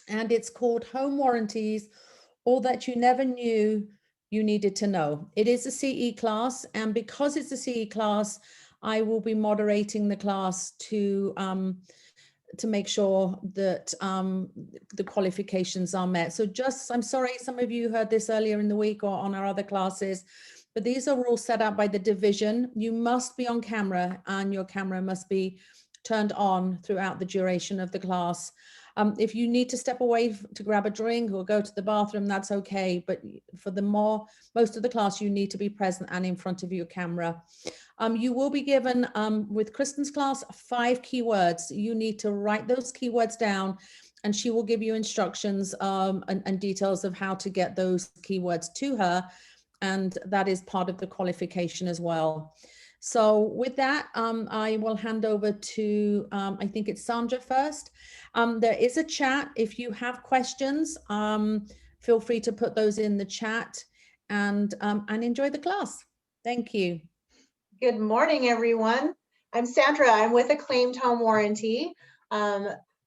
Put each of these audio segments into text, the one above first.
and it's called Home Warranties, All That You Never Knew You Needed to Know. It is a CE class, and because it's a CE class, I will be moderating the class to make sure that the qualifications are met. So I'm sorry, some of you heard this earlier in the week or on our other classes, but these are all set up by the division. You must be on camera, and your camera must be turned on throughout the duration of the class. If you need to step away to grab a drink or go to the bathroom, that's okay. But for most of the class, you need to be present and in front of your camera. You will be given, with Kristen's class, 5 keywords. You need to write those keywords down, and she will give you instructions and details of how to get those keywords to her. And that is part of the qualification as well. So with that, I will hand over to, I think it's Sandra first. There is a chat. If you have questions, feel free to put those in the chat, and enjoy the class. Thank you. Good morning, everyone. I'm Sandra. I'm with Acclaimed Home Warranty.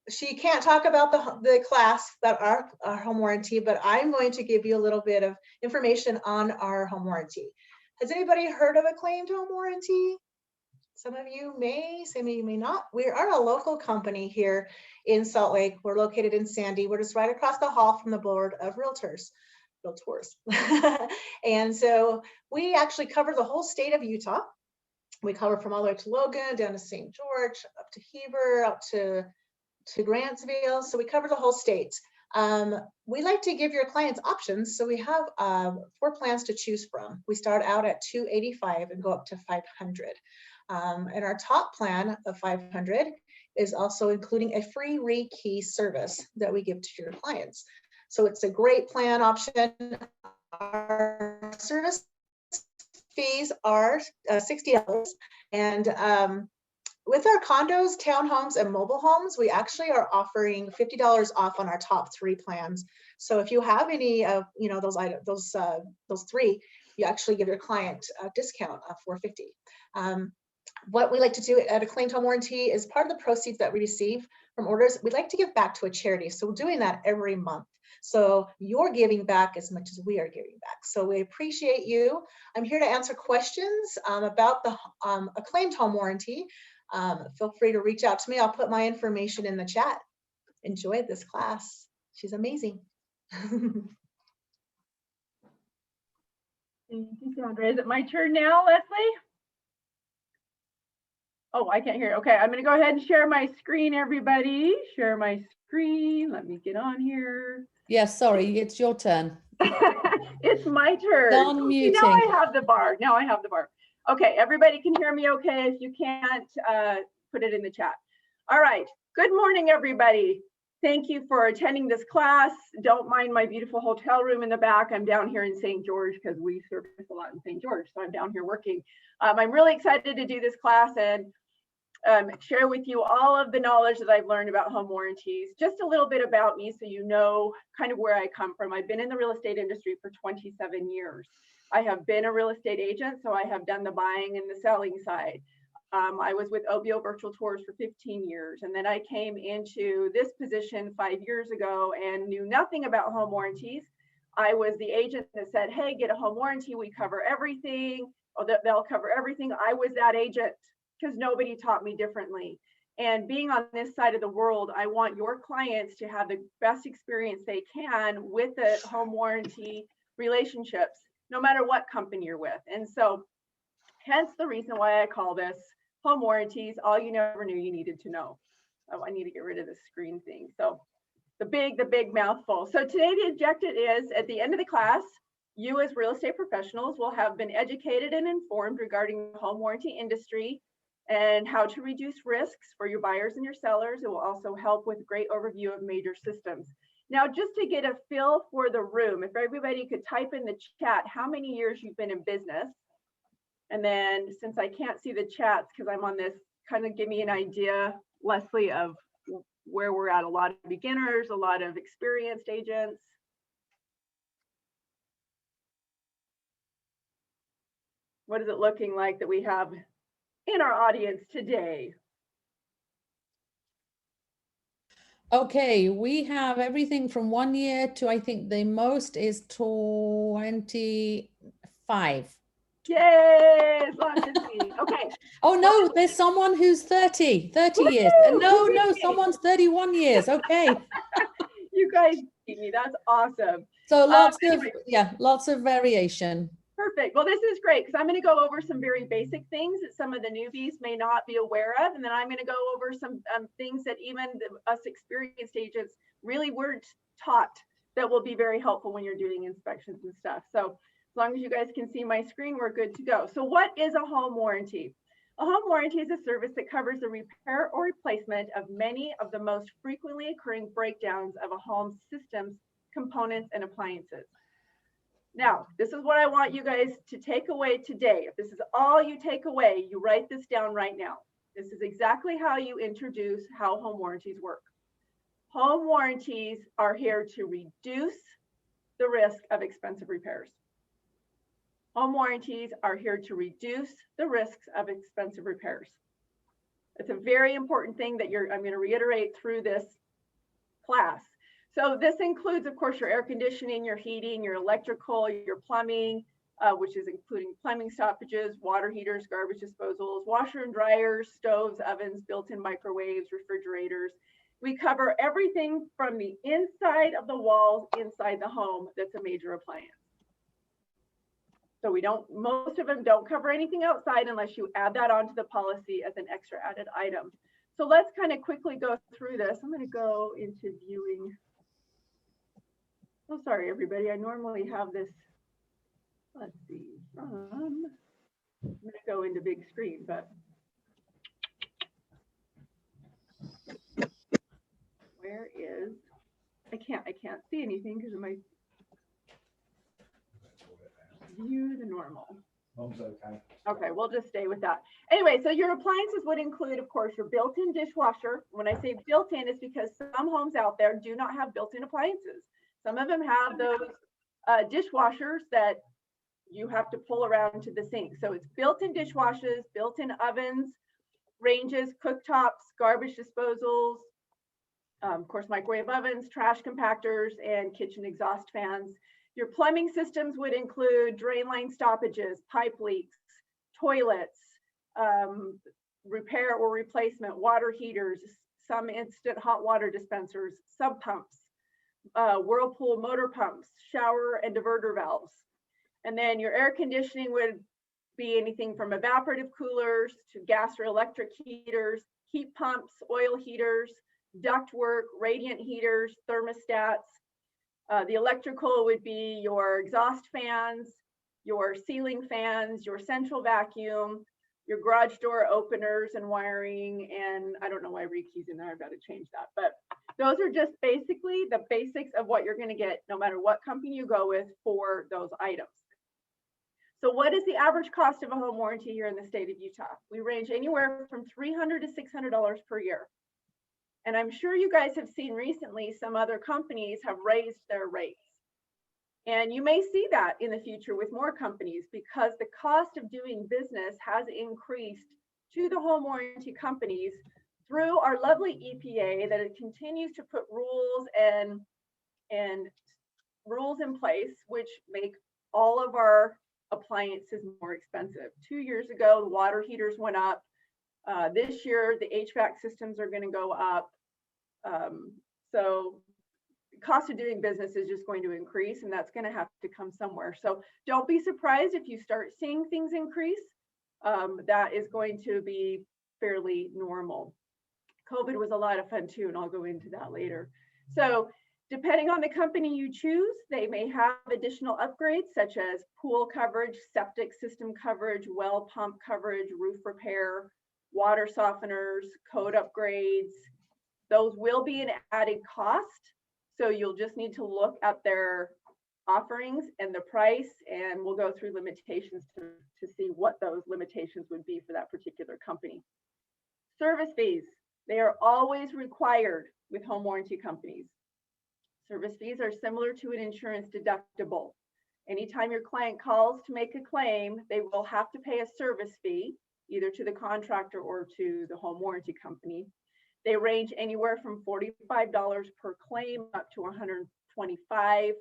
She can't talk about the class, about our home warranty, but I'm going to give you a little bit of information on our home warranty. Has anybody heard of Acclaimed Home Warranty? Some of you may, some of you may not. We are a local company here in Salt Lake. We're located in Sandy. We're just right across the hall from the Board of Realtors. And so we actually cover the whole state of Utah. We cover from all the way to Logan, down to St. George, up to Heber, up to Grantsville. So we cover the whole state. We like to give your clients options. So we have 4 plans to choose from. We start out at $285 and go up to $500. And our top plan of $500 is also including a free rekey service that we give to your clients. So it's a great plan option. Our service fees are $60, and with our condos, townhomes, and mobile homes, we actually are offering $50 off on our top 3 plans. So if you have any of those items, those 3, you actually give your client a discount of $450. What we like to do at Acclaimed Home Warranty is part of the proceeds that we receive from orders, we'd like to give back to a charity. So we're doing that every month. So you're giving back as much as we are giving back. So we appreciate you. I'm here to answer questions about the Acclaimed Home Warranty. Feel free to reach out to me. I'll put my information in the chat. Enjoy this class. She's amazing. Thank you, Sandra. Is it my turn now, Leslie? Oh, I can't hear. Okay, I'm going to go ahead and share my screen, everybody. Share my screen. Let me get on here. Yes, sorry, it's your turn. It's my turn. Unmuting. Now I have the bar. Now I have the bar. Okay, everybody can hear me okay. If you can't, put it in the chat. All right. Good morning, everybody. Thank you for attending this class. Don't mind my beautiful hotel room in the back. I'm down here in St. George because we service a lot in St. George, so I'm down here working. I'm really excited to do this class and share with you all of the knowledge that I've learned about home warranties. Just a little bit about me so you know kind of where I come from. I've been in the real estate industry for 27 years. I have been a real estate agent, so I have done the buying and the selling side. I was with OBO Virtual Tours for 15 years, and then I came into this position 5 years ago and knew nothing about home warranties. I was the agent that said, hey, get a home warranty, we cover everything, or they'll cover everything. I was that agent because nobody taught me differently. And being on this side of the world, I want your clients to have the best experience they can with the home warranty relationships, no matter what company you're with. And so hence the reason why I call this home warranties, all you never knew you needed to know. Oh, I need to get rid of the screen thing. So the big mouthful. So today the objective is, at the end of the class, you as real estate professionals will have been educated and informed regarding the home warranty industry and how to reduce risks for your buyers and your sellers. It will also help with a great overview of major systems. Now, just to get a feel for the room, if everybody could type in the chat how many years you've been in business. And then since I can't see the chats because I'm on this, kind of give me an idea, Leslie, of where we're at. A lot of beginners, a lot of experienced agents. What is it looking like that we have in our audience today? Okay, we have everything from 1 year to, I think the most is 25. Yay, lots of these. Okay. Oh no, there's someone who's 30 years. Woo! No, Who beat no, me? someone's 31 years. Okay. You guys beat me. That's awesome. So lots of, Anyway. yeah, lots of variation. Perfect. Well, this is great because I'm going to go over some very basic things that some of the newbies may not be aware of. And then I'm going to go over some things that even us experienced agents really weren't taught that will be very helpful when you're doing inspections and stuff. So as long as you guys can see my screen, we're good to go. So what is a home warranty? A home warranty is a service that covers the repair or replacement of many of the most frequently occurring breakdowns of a home's systems, components, and appliances. Now, this is what I want you guys to take away today. If this is all you take away, you write this down right now. This is exactly how you introduce how home warranties work. Home warranties are here to reduce the risk of expensive repairs. Home warranties are here to reduce the risks of expensive repairs. It's a very important thing that I'm going to reiterate through this class. So this includes, of course, your air conditioning, your heating, your electrical, your plumbing, which is including plumbing stoppages, water heaters, garbage disposals, washer and dryers, stoves, ovens, built-in microwaves, refrigerators. We cover everything from the inside of the walls inside the home that's a major appliance. So most of them don't cover anything outside unless you add that onto the policy as an extra added item. So let's kind of quickly go through this. I'm going to go into viewing. Oh, sorry, everybody. I normally have this. Let's see. I'm going to go into big screen, but where is? I can't see anything because of my view the normal. Okay. Okay, we'll just stay with that. Anyway, so your appliances would include, of course, your built-in dishwasher. When I say built-in, it's because some homes out there do not have built-in appliances. Some of them have those dishwashers that you have to pull around to the sink. So it's built-in dishwashers, built-in ovens, ranges, cooktops, garbage disposals, of course, microwave ovens, trash compactors, and kitchen exhaust fans. Your plumbing systems would include drain line stoppages, pipe leaks, toilets, repair or replacement, water heaters, some instant hot water dispensers, sub pumps, whirlpool motor pumps, shower and diverter valves. And then your air conditioning would be anything from evaporative coolers to gas or electric heaters, heat pumps, oil heaters, ductwork, radiant heaters, thermostats. The electrical would be your exhaust fans, your ceiling fans, your central vacuum, your garage door openers and wiring. And I don't know why Ricky's in there. I've got to change that. But those are just basically the basics of what you're going to get no matter what company you go with for those items. So what is the average cost of a home warranty here in the state of Utah? We range anywhere from $300 to $600 per year. And I'm sure you guys have seen recently some other companies have raised their rates. And you may see that in the future with more companies because the cost of doing business has increased to the home warranty companies through our lovely EPA that it continues to put rules and rules in place which make all of our appliances more expensive. 2 years ago, the water heaters went up. This year, the HVAC systems are going to go up. So the cost of doing business is just going to increase, and that's going to have to come somewhere. So don't be surprised if you start seeing things increase. That is going to be fairly normal. COVID was a lot of fun too, and I'll go into that later. So depending on the company you choose, they may have additional upgrades such as pool coverage, septic system coverage, well pump coverage, roof repair, water softeners, code upgrades. Those will be an added cost. So you'll just need to look at their offerings and the price, and we'll go through limitations to see what those limitations would be for that particular company. Service fees, they are always required with home warranty companies. Service fees are similar to an insurance deductible. Anytime your client calls to make a claim, they will have to pay a service fee, either to the contractor or to the home warranty company. They range anywhere from $45 per claim up to $125.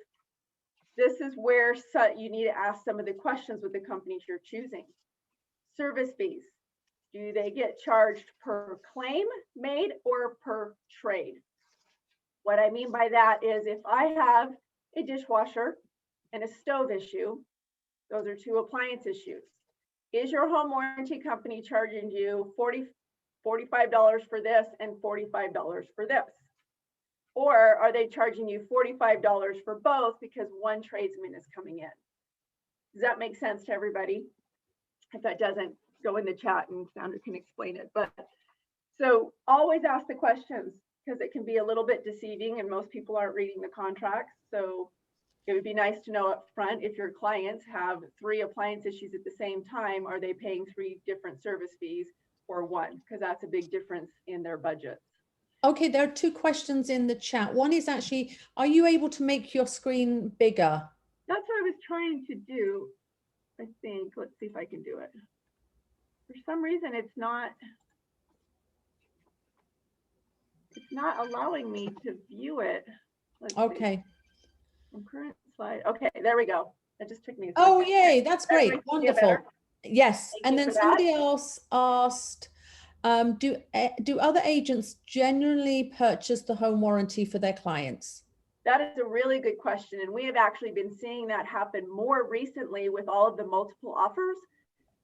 This is where you need to ask some of the questions with the companies you're choosing. Service fees. Do they get charged per claim made or per trade? What I mean by that is if I have a dishwasher and a stove issue, those are two appliance issues. Is your home warranty company charging you $45 for this and $45 for this? Or are they charging you $45 for both because one tradesman is coming in? Does that make sense to everybody? If that doesn't, go in the chat and Sandra can explain it. But so always ask the questions because it can be a little bit deceiving and most people aren't reading the contracts. So it would be nice to know up front if your clients have 3 appliance issues at the same time, are they paying 3 different service fees or one? Because that's a big difference in their budget. Okay, there are 2 questions in the chat. One is actually, are you able to make your screen bigger? That's what I was trying to do, I think. Let's see if I can do it. For some reason, it's not allowing me to view it. Let's Okay. see. Current slide. Okay, there we go. It just took me a second. Oh, yay, that's great. Wonderful. Yes. Thank And you then for somebody else asked, do other agents generally purchase the home warranty for their clients? That is a really good question. And we have actually been seeing that happen more recently with all of the multiple offers,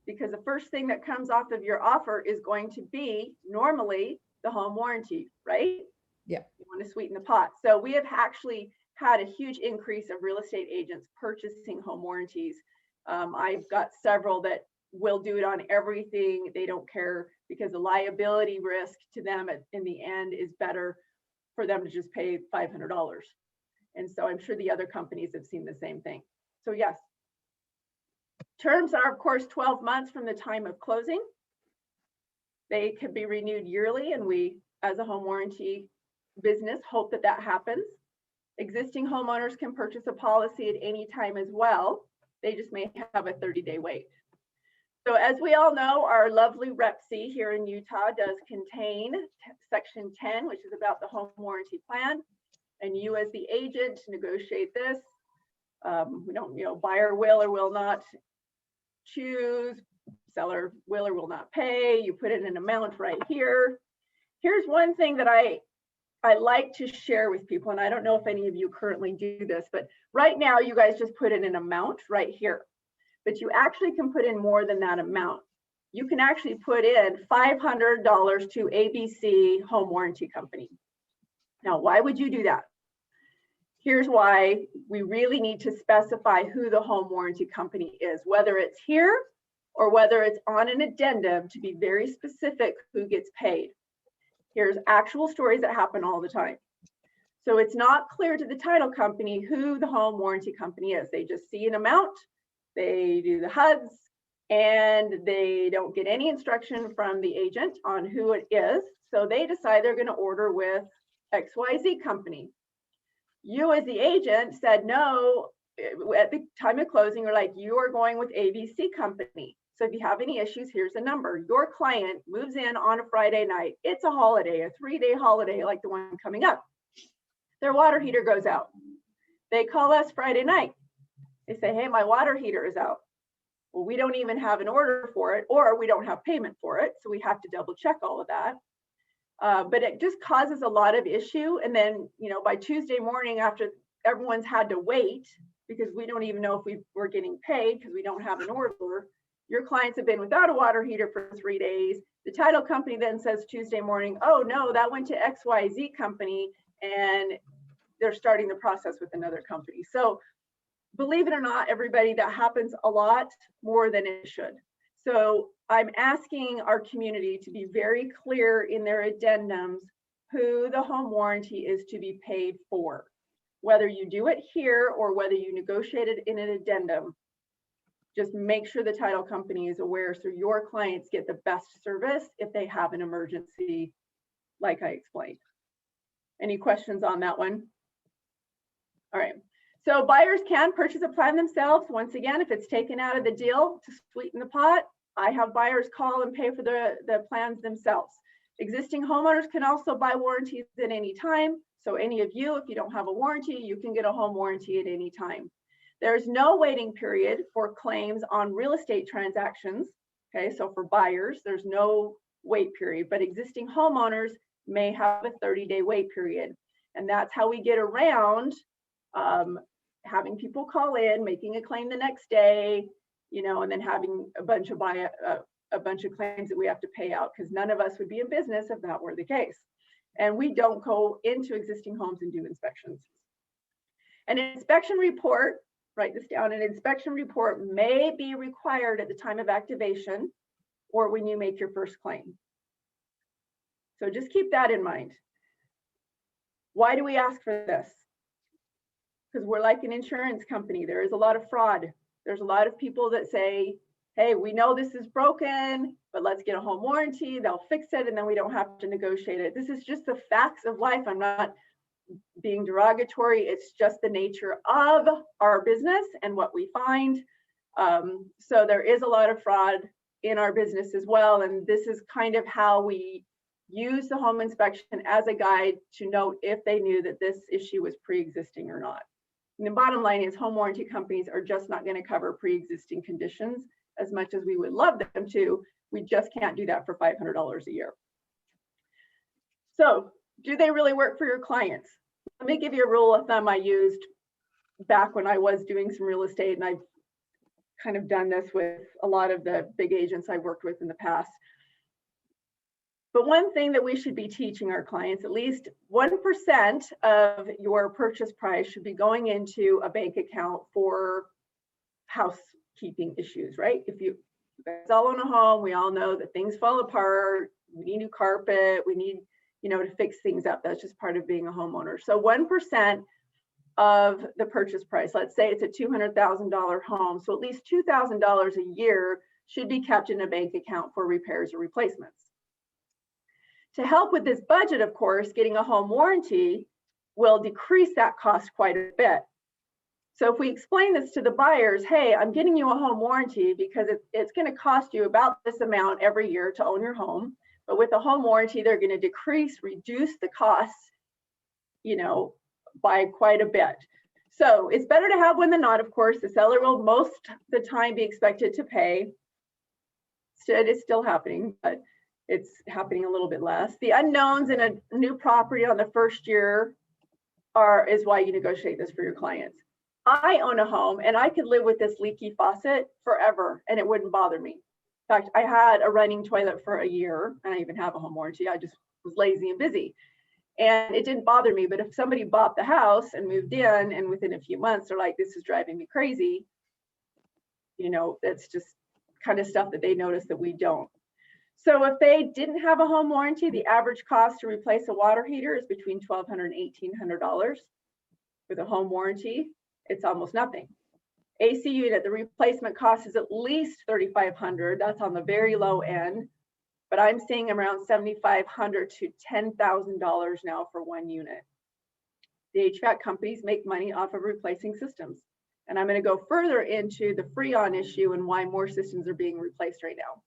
because the first thing that comes off of your offer is going to be normally the home warranty, right? Yeah. You want to sweeten the pot. So we have actually had a huge increase of real estate agents purchasing home warranties. I've got several that will do it on everything. They don't care because the liability risk to them in the end is better for them to just pay $500. And so I'm sure the other companies have seen the same thing. So yes, terms are of course 12 months from the time of closing. They can be renewed yearly, and we as a home warranty business hope that that happens. Existing homeowners can purchase a policy at any time as well. They just may have a 30-day wait. So as we all know, our lovely Rep C here in Utah does contain Section 10, which is about the home warranty plan. And you as the agent negotiate this. We don't, buyer will or will not choose, seller will or will not pay. You put in an amount right here. Here's one thing that I like to share with people, and I don't know if any of you currently do this, but right now you guys just put in an amount right here. But you actually can put in more than that amount. You can actually put in $500 to ABC Home Warranty Company. Now, why would you do that? Here's why. We really need to specify who the home warranty company is, whether it's here or whether it's on an addendum, to be very specific who gets paid. Here's actual stories that happen all the time. So it's not clear to the title company who the home warranty company is. They just see an amount, they do the HUDs, and they don't get any instruction from the agent on who it is. So they decide they're going to order with XYZ company. You as the agent said no. At the time of closing, you're like, you are going with ABC company. So if you have any issues, here's the number. Your client moves in on a Friday night. It's a holiday, a 3-day holiday like the one coming up. Their water heater goes out. They call us Friday night. They say, hey, my water heater is out. Well, we don't even have an order for it, or we don't have payment for it. So we have to double check all of that. But it just causes a lot of issue. And then, by Tuesday morning, after everyone's had to wait, because we don't even know if we're getting paid because we don't have an order, your clients have been without a water heater for 3 days. The title company then says Tuesday morning, oh no, that went to XYZ company, and they're starting the process with another company. So believe it or not, everybody, that happens a lot more than it should. So I'm asking our community to be very clear in their addendums who the home warranty is to be paid for. Whether you do it here or whether you negotiate it in an addendum, just make sure the title company is aware so your clients get the best service if they have an emergency, like I explained. Any questions on that one? All right. So buyers can purchase a plan themselves. Once again, if it's taken out of the deal to sweeten the pot, I have buyers call and pay for the plans themselves. Existing homeowners can also buy warranties at any time. So any of you, if you don't have a warranty, you can get a home warranty at any time. There's no waiting period for claims on real estate transactions. Okay, so for buyers, there's no wait period, but existing homeowners may have a 30-day wait period. And that's how we get around having people call in, making a claim the next day, you know, and then having a bunch of claims that we have to pay out, because none of us would be in business if that were the case. And we don't go into existing homes and do inspections. An inspection report, write this down, an inspection report may be required at the time of activation or when you make your first claim. So just keep that in mind. Why do we ask for this? Because we're like an insurance company. There is a lot of fraud. There's a lot of people that say, hey, we know this is broken, but let's get a home warranty. They'll fix it and then we don't have to negotiate it. This is just the facts of life. I'm not being derogatory. It's just the nature of our business and what we find. So there is a lot of fraud in our business as well. And this is kind of how we use the home inspection as a guide to note if they knew that this issue was pre-existing or not. And the bottom line is home warranty companies are just not going to cover pre-existing conditions as much as we would love them to. We just can't do that for $500 a year. So do they really work for your clients? Let me give you a rule of thumb I used back when I was doing some real estate, and I've kind of done this with a lot of the big agents I've worked with in the past. But one thing that we should be teaching our clients, at least 1% of your purchase price should be going into a bank account for housekeeping issues, right? If you guys all own a home, we all know that things fall apart. We need new carpet. We need, you know, to fix things up. That's just part of being a homeowner. So 1% of the purchase price, let's say it's a $200,000 home. So at least $2,000 a year should be kept in a bank account for repairs or replacements. To help with this budget, of course, getting a home warranty will decrease that cost quite a bit. So if we explain this to the buyers, hey, I'm getting you a home warranty because it's going to cost you about this amount every year to own your home. But with a home warranty, they're going to reduce the costs, you know, by quite a bit. So it's better to have one than not, of course. The seller will most of the time be expected to pay. It is still happening, but it's happening a little bit less. The unknowns in a new property on the first year is why you negotiate this for your clients. I own a home and I could live with this leaky faucet forever and it wouldn't bother me. In fact, I had a running toilet for a year and I even have a home warranty. I just was lazy and busy and it didn't bother me. But if somebody bought the house and moved in and within a few months they're like, this is driving me crazy, you know, that's just kind of stuff that they notice that we don't. So if they didn't have a home warranty, the average cost to replace a water heater is between $1,200 and $1,800. With a home warranty, it's almost nothing. AC unit, the replacement cost is at least $3,500. That's on the very low end, but I'm seeing around $7,500 to $10,000 now for one unit. The HVAC companies make money off of replacing systems. And I'm going to go further into the Freon issue and why more systems are being replaced right now.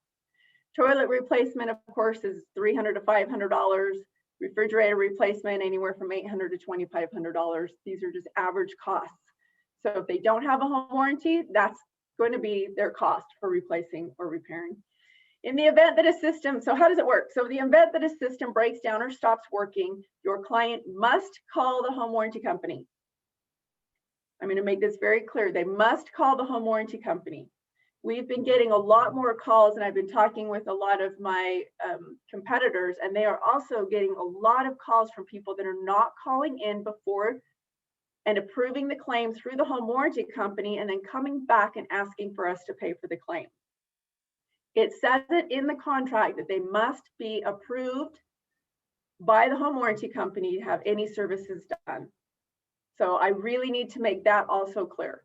Toilet replacement, of course, is $300 to $500. Refrigerator replacement, anywhere from $800 to $2,500. These are just average costs. So if they don't have a home warranty, that's going to be their cost for replacing or repairing. In the event that a system, so how does it work? So the event that a system breaks down or stops working, your client must call the home warranty company. I'm going to make this very clear. They must call the home warranty company. We've been getting a lot more calls, and I've been talking with a lot of my competitors, and they are also getting a lot of calls from people that are not calling in before and approving the claim through the home warranty company and then coming back and asking for us to pay for the claim. It says it in the contract that they must be approved by the home warranty company to have any services done. So I really need to make that also clear.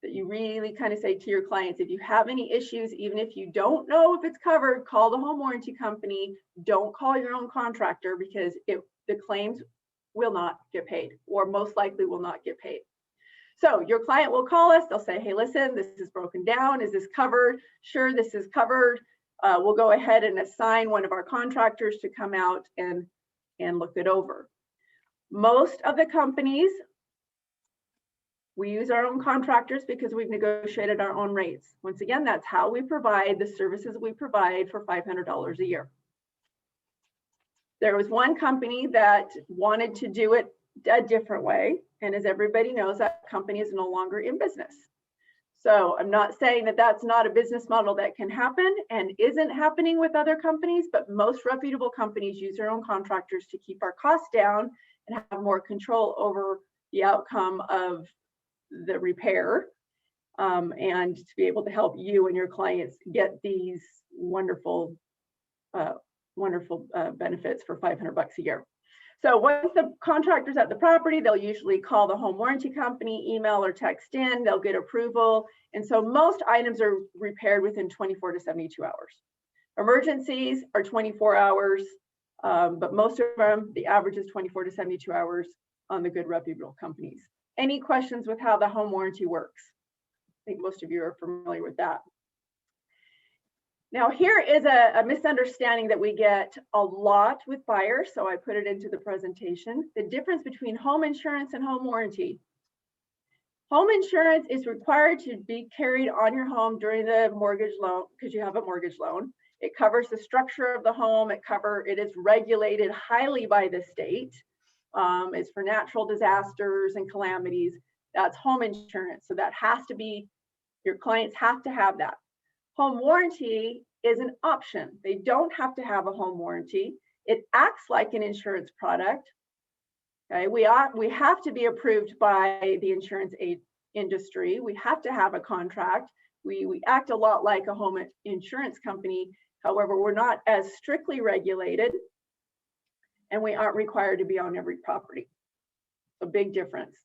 That you really kind of say to your clients, if you have any issues, even if you don't know if it's covered, call the home warranty company. Don't call your own contractor because the claims will not get paid or most likely will not get paid. So your client will call us. They'll say, hey, listen, this is broken down. Is this covered? Sure, this is covered. we'll go ahead and assign one of our contractors to come out and look it over. Most of the companies, we use our own contractors because we've negotiated our own rates. Once again, that's how we provide the services we provide for $500 a year. There was one company that wanted to do it a different way. And as everybody knows, that company is no longer in business. So I'm not saying that that's not a business model that can happen and isn't happening with other companies, but most reputable companies use their own contractors to keep our costs down and have more control over the outcome of the repair, and to be able to help you and your clients get these wonderful benefits for $500 a year. So once the contractor's at the property, they'll usually call the home warranty company, email or text in, they'll get approval. And so most items are repaired within 24 to 72 hours. Emergencies are 24 hours, but most of them, the average is 24 to 72 hours on the good reputable companies. Any questions with how the home warranty works? I think most of you are familiar with that. Now, here is a misunderstanding that we get a lot with buyers, so I put it into the presentation. The difference between home insurance and home warranty. Home insurance is required to be carried on your home during the mortgage loan because you have a mortgage loan. It covers the structure of the home. It is regulated highly by the state. It's for natural disasters and calamities. That's home insurance. So that has to be, your clients have to have that. Home warranty is an option. They don't have to have a home warranty. It acts like an insurance product. Okay, we have to be approved by the insurance industry. We have to have a contract. We act a lot like a home insurance company. However, we're not as strictly regulated, and we aren't required to be on every property. A big difference.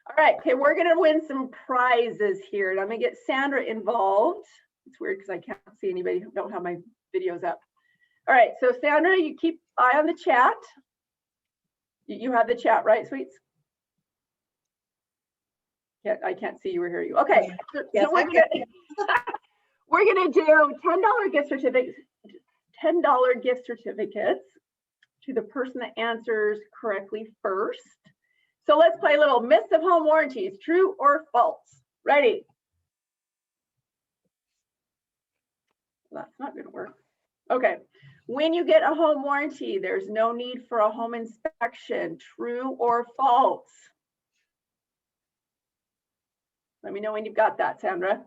All right, okay, we're gonna win some prizes here, and I'm gonna get Sandra involved. It's weird because I can't see anybody who don't have my videos up. All right, so Sandra, you keep eye on the chat. You have the chat, right, sweets? Yeah, I can't see you or hear you. Okay, Yes, so we're gonna do $10 gift certificates, $10 gift certificates to the person that answers correctly first. So let's play a little myths of home warranties, true or false. Ready? That's not going to work. Okay. When you get a home warranty, there's no need for a home inspection, true or false? Let me know when you've got that, Sandra.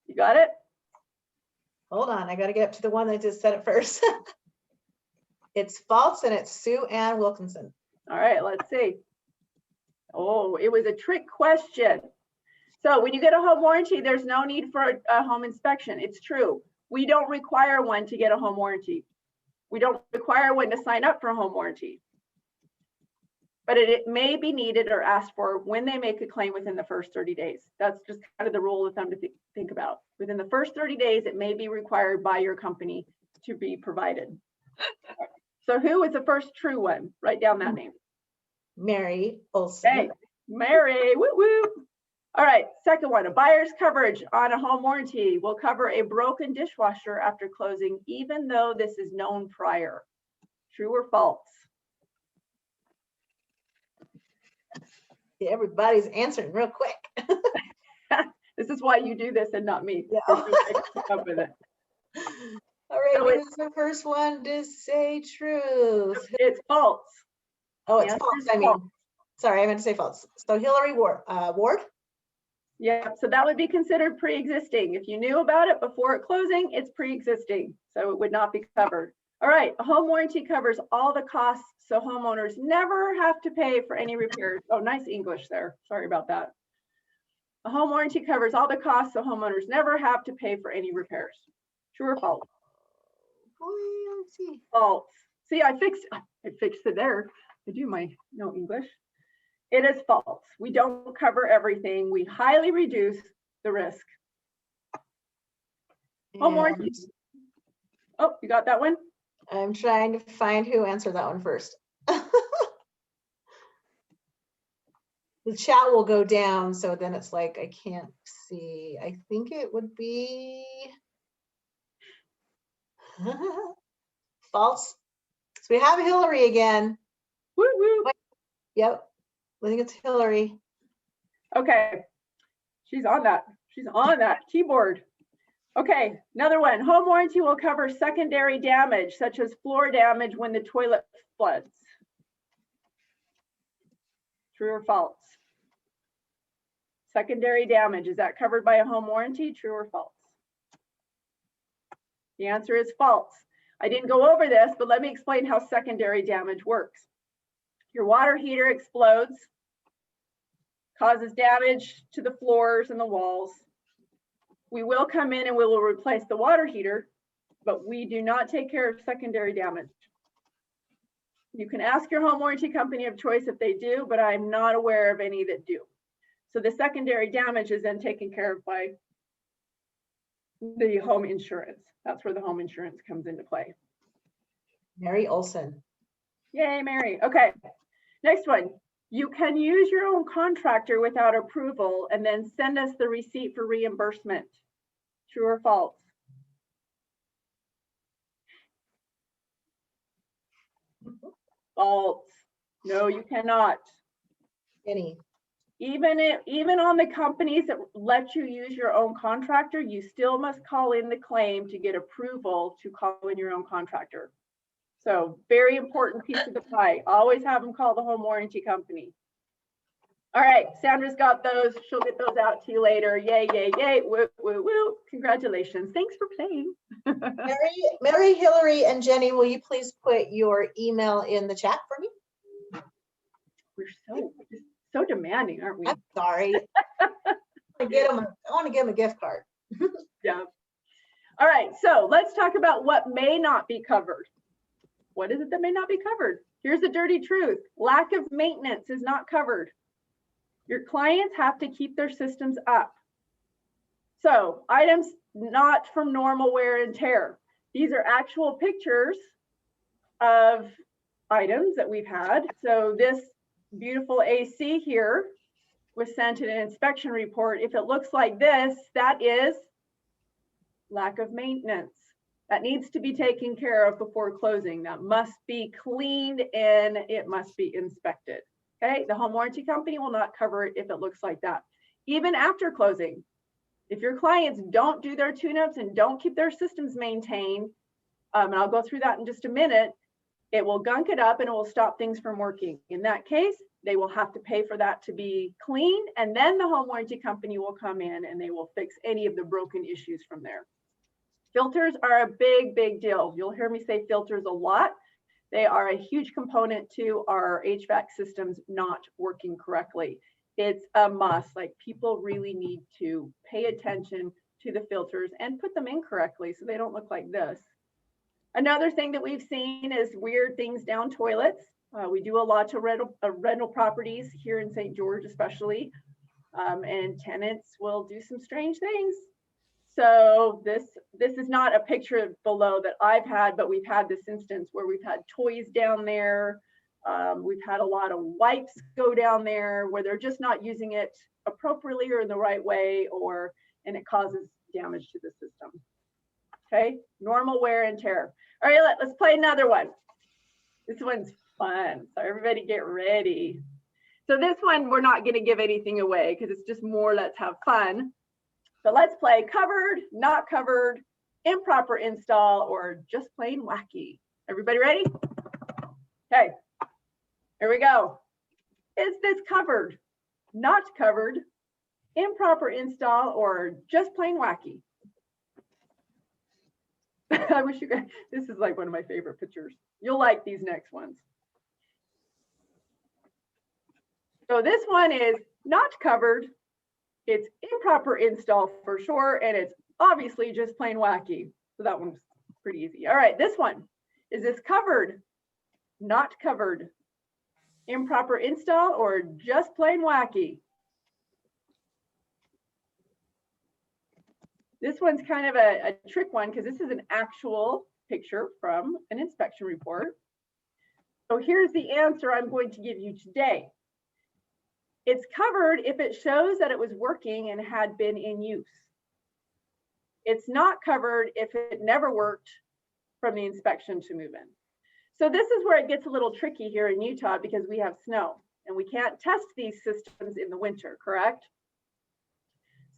You got it? Hold on, I got to get up to the one that just said it first. It's false, and it's Sue Ann Wilkinson. All right, let's see. Oh, it was a trick question. So when you get a home warranty, there's no need for a home inspection. It's true. We don't require one to get a home warranty. We don't require one to sign up for a home warranty. But it may be needed or asked for when they make a claim within the first 30 days. That's just kind of the rule of thumb to think about. Within the first 30 days, it may be required by your company to be provided. So who is the first true one? Write down that name. Mary Olson. Hey, Mary, woo woo. All right, second one, a buyer's coverage on a home warranty will cover a broken dishwasher after closing, even though this is known prior. True or false? Everybody's answering real quick. This is why you do this and not me. Yeah. Up with it. All right, So what is the first one to say truth? It's false. Oh, it's The false. answer is I mean, false. sorry, I meant to say false. So Hillary Ward. Yeah, so that would be considered pre-existing. If you knew about it before closing, it's pre-existing, so it would not be covered. All right, a home warranty covers all the costs, so homeowners never have to pay for any repairs. Oh, nice English there. Sorry about that. A home warranty covers all the costs, so homeowners never have to pay for any repairs. True or false? Let's see. False. See, I fixed it there. I do my no English. It is false. We don't cover everything. We highly reduce the risk. Home warranty. Oh, you got that one? I'm trying to find who answered that one first. the chat will go down, so then it's like I can't see. I think it would be false. So we have Hillary again. Woo woo. Yep, I think it's Hillary. Okay, she's on that. She's on that keyboard. Okay, another one. Home warranty will cover secondary damage, such as floor damage when the toilet floods. True or false? Secondary damage, is that covered by a home warranty? True or false? The answer is false. I didn't go over this, but let me explain how secondary damage works. Your water heater explodes, causes damage to the floors and the walls. We will come in and we will replace the water heater, but we do not take care of secondary damage. You can ask your home warranty company of choice if they do, but I'm not aware of any that do. So the secondary damage is then taken care of by the home insurance. That's where the home insurance comes into play. Mary Olson. Yay, Mary. Okay, next one. You can use your own contractor without approval and then send us the receipt for reimbursement. True or false? False. No, you cannot. Any. Even on the companies that let you use your own contractor, you still must call in the claim to get approval to call in your own contractor. So very important piece of the pie. Always have them call the home warranty company. All right, Sandra's got those. She'll get those out to you later. Yay, yay, yay. Woo, woo, woo. Congratulations. Thanks for playing. Mary, Hillary, and Jenny, will you please put your email in the chat for me? We're so demanding, aren't we? I'm sorry. I want to give them a gift card. Yeah. All right, so let's talk about what may not be covered. What is it that may not be covered? Here's the dirty truth. Lack of maintenance is not covered. Your clients have to keep their systems up. So items not from normal wear and tear. These are actual pictures of items that we've had. So this beautiful AC here was sent in an inspection report. If it looks like this, that is lack of maintenance. That needs to be taken care of before closing. That must be cleaned and it must be inspected. Okay, the home warranty company will not cover it if it looks like that. Even after closing, if your clients don't do their tune-ups and don't keep their systems maintained, and I'll go through that in just a minute, it will gunk it up and it will stop things from working. In that case, they will have to pay for that to be clean, and then the home warranty company will come in and they will fix any of the broken issues from there. Filters are a big, big deal. You'll hear me say filters a lot. They are a huge component to our HVAC systems not working correctly. It's a must. Like, people really need to pay attention to the filters and put them in correctly so they don't look like this. Another thing that we've seen is weird things down toilets. We do a lot to rental properties here in St. George especially, and tenants will do some strange things. So this is not a picture below that I've had, but we've had this instance where we've had toys down there. We've had a lot of wipes go down there where they're just not using it appropriately or in the right way, and it causes damage to the system. Okay, normal wear and tear. All right, let's play another one. This one's fun, so everybody get ready. So this one, we're not gonna give anything away because it's just more let's have fun. So let's play covered, not covered, improper install, or just plain wacky. Everybody ready? Okay, here we go. Is this covered, not covered, improper install, or just plain wacky? I wish you guys, this is like one of my favorite pictures. You'll like these next ones. So this one is not covered. It's improper install for sure, and it's obviously just plain wacky. So that one's pretty easy. All right, this one. Is this covered, not covered, improper install, or just plain wacky? This one's kind of a trick one because this is an actual picture from an inspection report. So here's the answer I'm going to give you today. It's covered if it shows that it was working and had been in use. It's not covered if it never worked from the inspection to move in. So this is where it gets a little tricky here in Utah because we have snow and we can't test these systems in the winter, correct?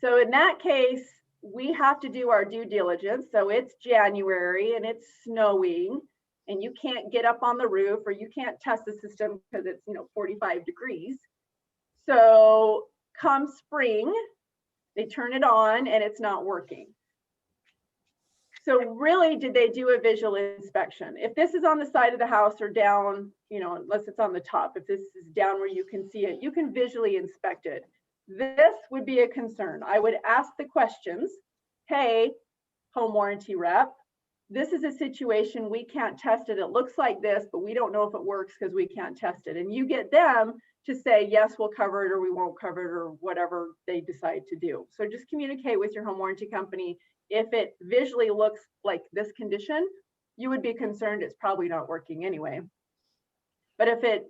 So in that case, we have to do our due diligence. So it's January and it's snowing and you can't get up on the roof or you can't test the system because it's 45 degrees. So come spring, they turn it on and it's not working. So really, did they do a visual inspection? If this is on the side of the house or down, unless it's on the top, if this is down where you can see it, you can visually inspect it. This would be a concern. I would ask the questions, hey, home warranty rep, this is a situation, we can't test it. It looks like this, but we don't know if it works because we can't test it. And you get them to say, yes, we'll cover it or we won't cover it or whatever they decide to do. So just communicate with your home warranty company. If it visually looks like this condition, you would be concerned it's probably not working anyway. But if it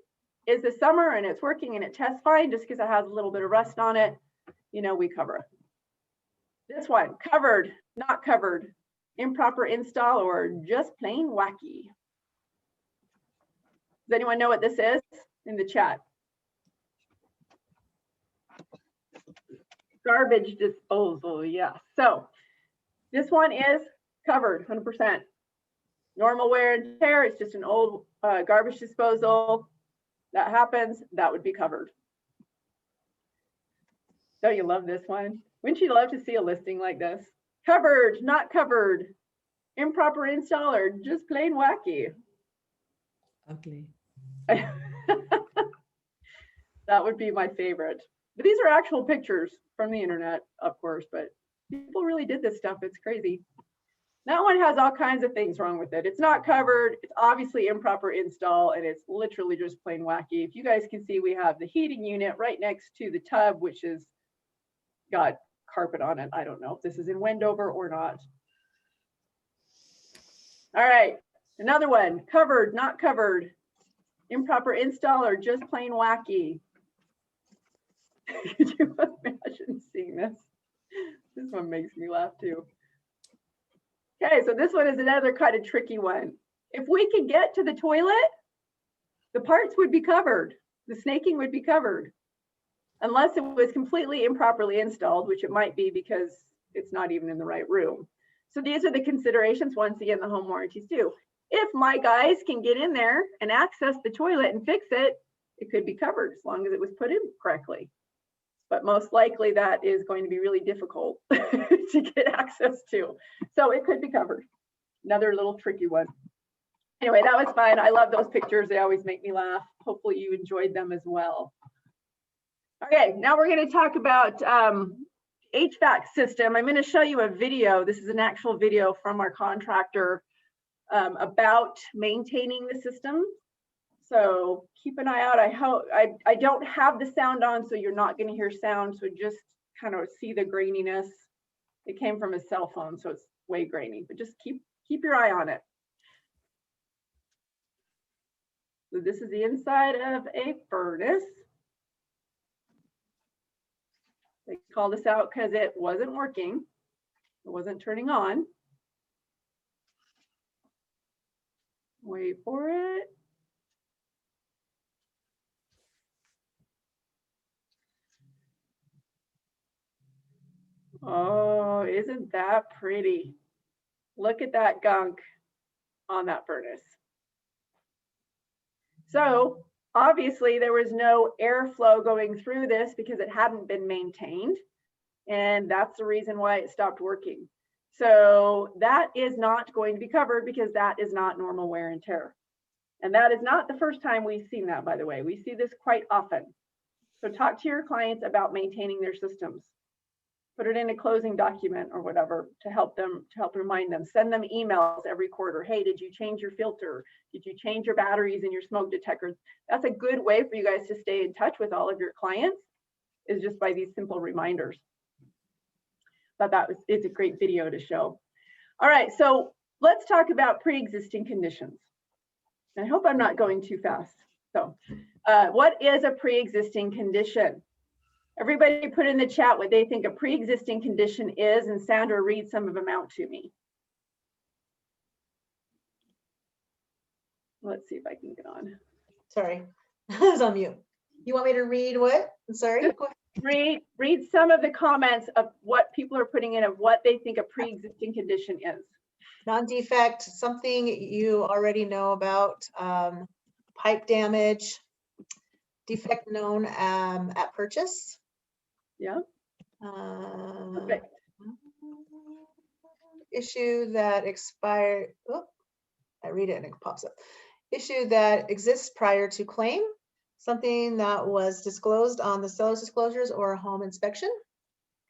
is the summer and it's working and it tests fine, just because it has a little bit of rust on it, we cover it. This one, covered, not covered, improper install, or just plain wacky. Does anyone know what this is in the chat? Garbage disposal, yeah. So this one is covered 100%. Normal wear and tear, it's just an old garbage disposal. That happens, that would be covered. Don't you love this one? Wouldn't you love to see a listing like this? Covered, not covered, improper install, or just plain wacky. Ugly. That would be my favorite. But these are actual pictures from the internet, of course, but people really did this stuff. It's crazy. That one has all kinds of things wrong with it. It's not covered. It's obviously improper install, and it's literally just plain wacky. If you guys can see, we have the heating unit right next to the tub, which is got carpet on it. I don't know if this is in Wendover or not. All right, another one, covered, not covered, improper install, or just plain wacky. Could you imagine seeing this? This one makes me laugh too. Okay, so this one is another kind of tricky one. If we could get to the toilet, the parts would be covered. The snaking would be covered. Unless it was completely improperly installed, which it might be because it's not even in the right room. So these are the considerations, once again, the home warranties do. If my guys can get in there and access the toilet and fix it, it could be covered as long as it was put in correctly. But most likely that is going to be really difficult to get access to. So it could be covered. Another little tricky one. Anyway, that was fun. I love those pictures. They always make me laugh. Hopefully you enjoyed them as well. Okay, now we're going to talk about HVAC system. I'm going to show you a video. This is an actual video from our contractor about maintaining the system. So keep an eye out. I don't have the sound on, so you're not going to hear sound. So just kind of see the graininess. It came from a cell phone, so it's way grainy. But just keep your eye on it. So this is the inside of a furnace. They called this out because it wasn't working. It wasn't turning on. Wait for it. Oh, isn't that pretty? Look at that gunk on that furnace. So obviously there was no airflow going through this because it hadn't been maintained. And that's the reason why it stopped working. So that is not going to be covered because that is not normal wear and tear. And that is not the first time we've seen that, by the way. We see this quite often. So talk to your clients about maintaining their systems. Put it in a closing document or whatever to help remind them. Send them emails every quarter. Hey, did you change your filter? Did you change your batteries and your smoke detectors? That's a good way for you guys to stay in touch with all of your clients, is just by these simple reminders. But it's a great video to show. All right, so let's talk about pre-existing conditions. I hope I'm not going too fast. So what is a pre-existing condition? Everybody put in the chat what they think a pre-existing condition is, and Sandra, read some of them out to me. Let's see if I can get on. Sorry, I was on mute. You want me to read what? I'm sorry. Go ahead. Read some of the comments of what people are putting in of what they think a pre-existing condition is. Non-defect, something you already know about, pipe damage, defect known at purchase. Yeah. Perfect. Issue that expired. Oh, I read it and it pops up. Issue that exists prior to claim. Something that was disclosed on the seller's disclosures or a home inspection.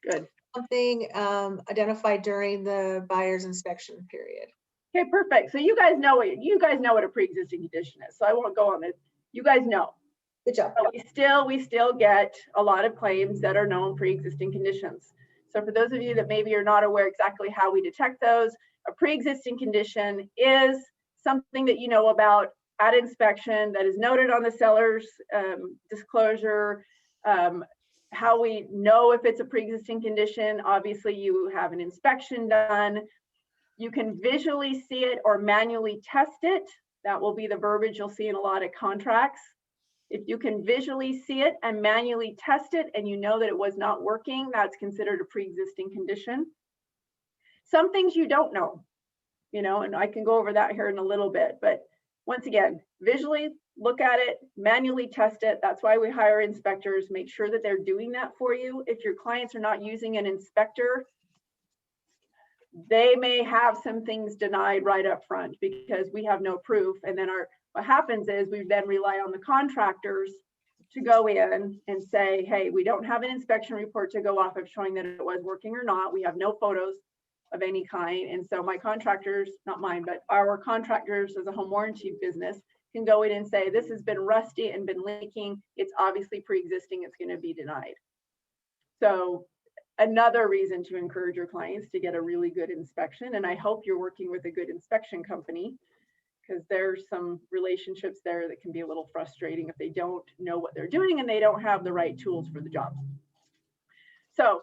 Good. Something identified during the buyer's inspection period. Okay, perfect. So you guys know what a pre-existing condition is. So I won't go on this. You guys know. Good job. But we still get a lot of claims that are known pre-existing conditions. So for those of you that maybe are not aware exactly how we detect those, a pre-existing condition is something that you know about at inspection that is noted on the seller's disclosure. How we know if it's a pre-existing condition, obviously you have an inspection done. You can visually see it or manually test it. That will be the verbiage you'll see in a lot of contracts. If you can visually see it and manually test it and you know that it was not working, that's considered a pre-existing condition. Some things you don't know, and I can go over that here in a little bit, but once again, visually look at it, manually test it. That's why we hire inspectors. Make sure that they're doing that for you. If your clients are not using an inspector, they may have some things denied right up front because we have no proof. And then what happens is we then rely on the contractors to go in and say, hey, we don't have an inspection report to go off of showing that it was working or not. We have no photos of any kind. And so my contractors, not mine, but our contractors as a home warranty business can go in and say, this has been rusty and been leaking. It's obviously pre-existing. It's going to be denied. So another reason to encourage your clients to get a really good inspection. And I hope you're working with a good inspection company, because there's some relationships there that can be a little frustrating if they don't know what they're doing and they don't have the right tools for the job. So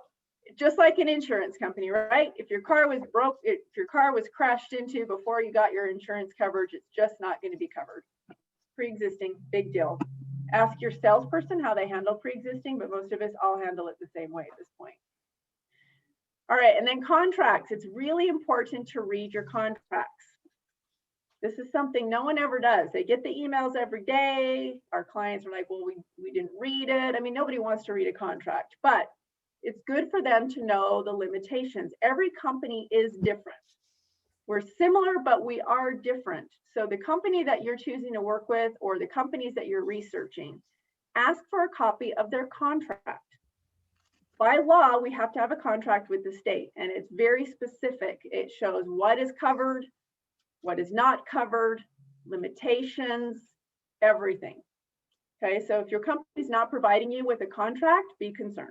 just like an insurance company, right? If your car was broke, if your car was crashed into before you got your insurance coverage, it's just not going to be covered. Pre-existing, big deal. Ask your salesperson how they handle pre-existing, but most of us all handle it the same way at this point. All right, and then contracts. It's really important to read your contracts. This is something no one ever does. They get the emails every day. Our clients are like, well, we didn't read it. I mean, nobody wants to read a contract, but it's good for them to know the limitations. Every company is different. We're similar, but we are different. So the company that you're choosing to work with or the companies that you're researching, ask for a copy of their contract. By law, we have to have a contract with the state, and it's very specific. It shows what is covered, what is not covered, limitations, everything. Okay, so if your company's not providing you with a contract, be concerned.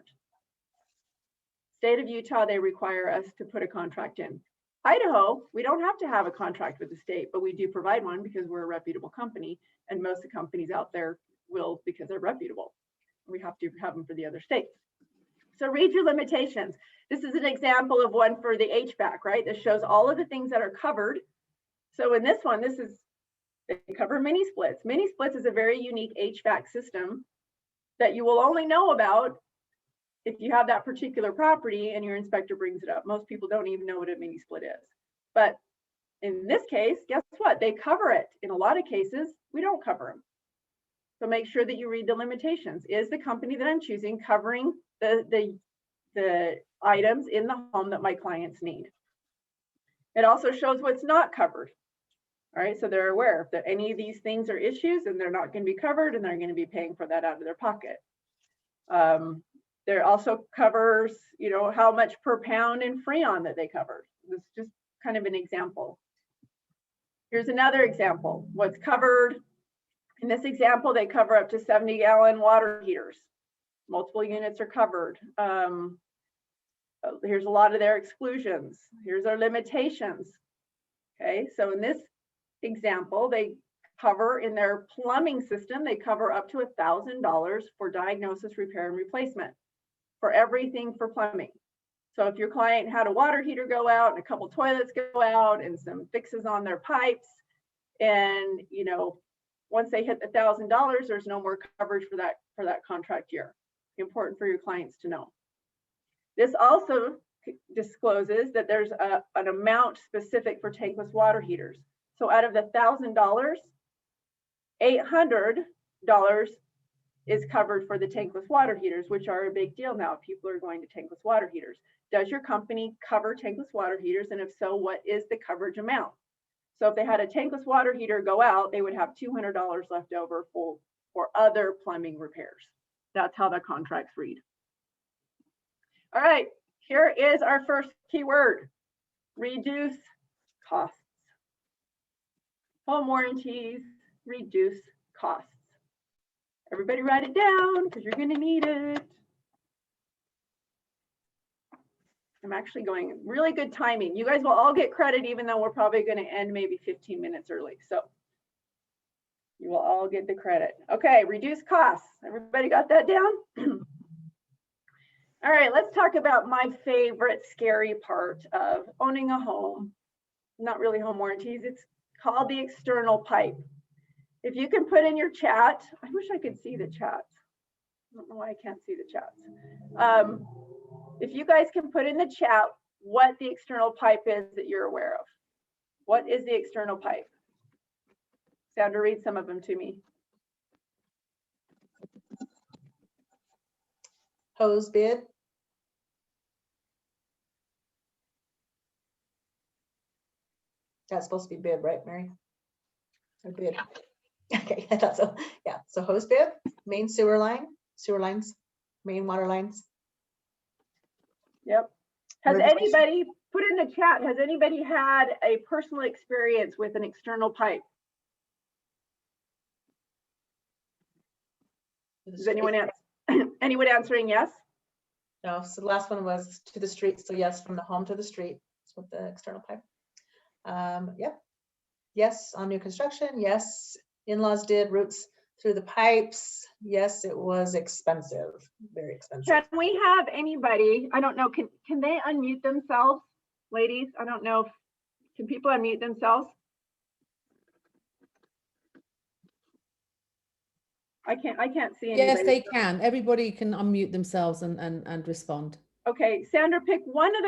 State of Utah, they require us to put a contract in. Idaho, we don't have to have a contract with the state, but we do provide one because we're a reputable company, and most of the companies out there will because they're reputable. We have to have them for the other states. So read your limitations. This is an example of one for the HVAC, right? This shows all of the things that are covered. So in this one, they cover mini splits. Mini splits is a very unique HVAC system that you will only know about if you have that particular property and your inspector brings it up. Most people don't even know what a mini split is. But in this case, guess what? They cover it. In a lot of cases, we don't cover them. So make sure that you read the limitations. Is the company that I'm choosing covering the items in the home that my clients need? It also shows what's not covered. All right, so they're aware if any of these things are issues, and they're not going to be covered, and they're going to be paying for that out of their pocket. There also covers, how much per pound in Freon that they cover. This is just kind of an example. Here's another example. What's covered. In this example, they cover up to 70-gallon water heaters. Multiple units are covered. Here's a lot of their exclusions. Here's our limitations. Okay, so in this example, they cover in their plumbing system, they cover up to $1,000 for diagnosis, repair, and replacement. for everything for plumbing. So if your client had a water heater go out and a couple toilets go out and some fixes on their pipes, and once they hit the $1,000, there's no more coverage for that contract year. Important for your clients to know. This also discloses that there's an amount specific for tankless water heaters. So out of the $1,000, $800 is covered for the tankless water heaters, which are a big deal now. People are going to tankless water heaters. Does your company cover tankless water heaters? And if so, what is the coverage amount? So if they had a tankless water heater go out, they would have $200 left over for other plumbing repairs. That's how the contracts read. All right, here is our first keyword: reduce costs. Home warranties reduce costs. Everybody write it down because you're going to need it. I'm actually going really good timing. You guys will all get credit, even though we're probably going to end maybe 15 minutes early. So you will all get the credit. Okay, reduce costs. Everybody got that down? All right, let's talk about my favorite scary part of owning a home. Not really home warranties. It's called the external pipe. If you can put in your chat, I wish I could see the chats. I don't know why I can't see the chats. If you guys can put in the chat what the external pipe is that you're aware of. What is the external pipe? Sandra, read some of them to me. Hose bib. That's supposed to be bib, right, Mary? Or bib. Okay, I thought so. Yeah, so hose bib, main sewer lines, main water lines. Yep. Has anybody, put in the chat, has anybody had a personal experience with an external pipe? Is anyone answering yes? No, so the last one was to the street. So yes, from the home to the street. That's what the external pipe. Yep. Yes, on new construction. Yes, in-laws did roots through the pipes. Yes, it was expensive, very expensive. Can we have anybody, I don't know, can they unmute themselves, ladies? I don't know, can people unmute themselves? I can't see anybody. Yes, they can. Everybody can unmute themselves and respond. Okay, Sandra, pick one of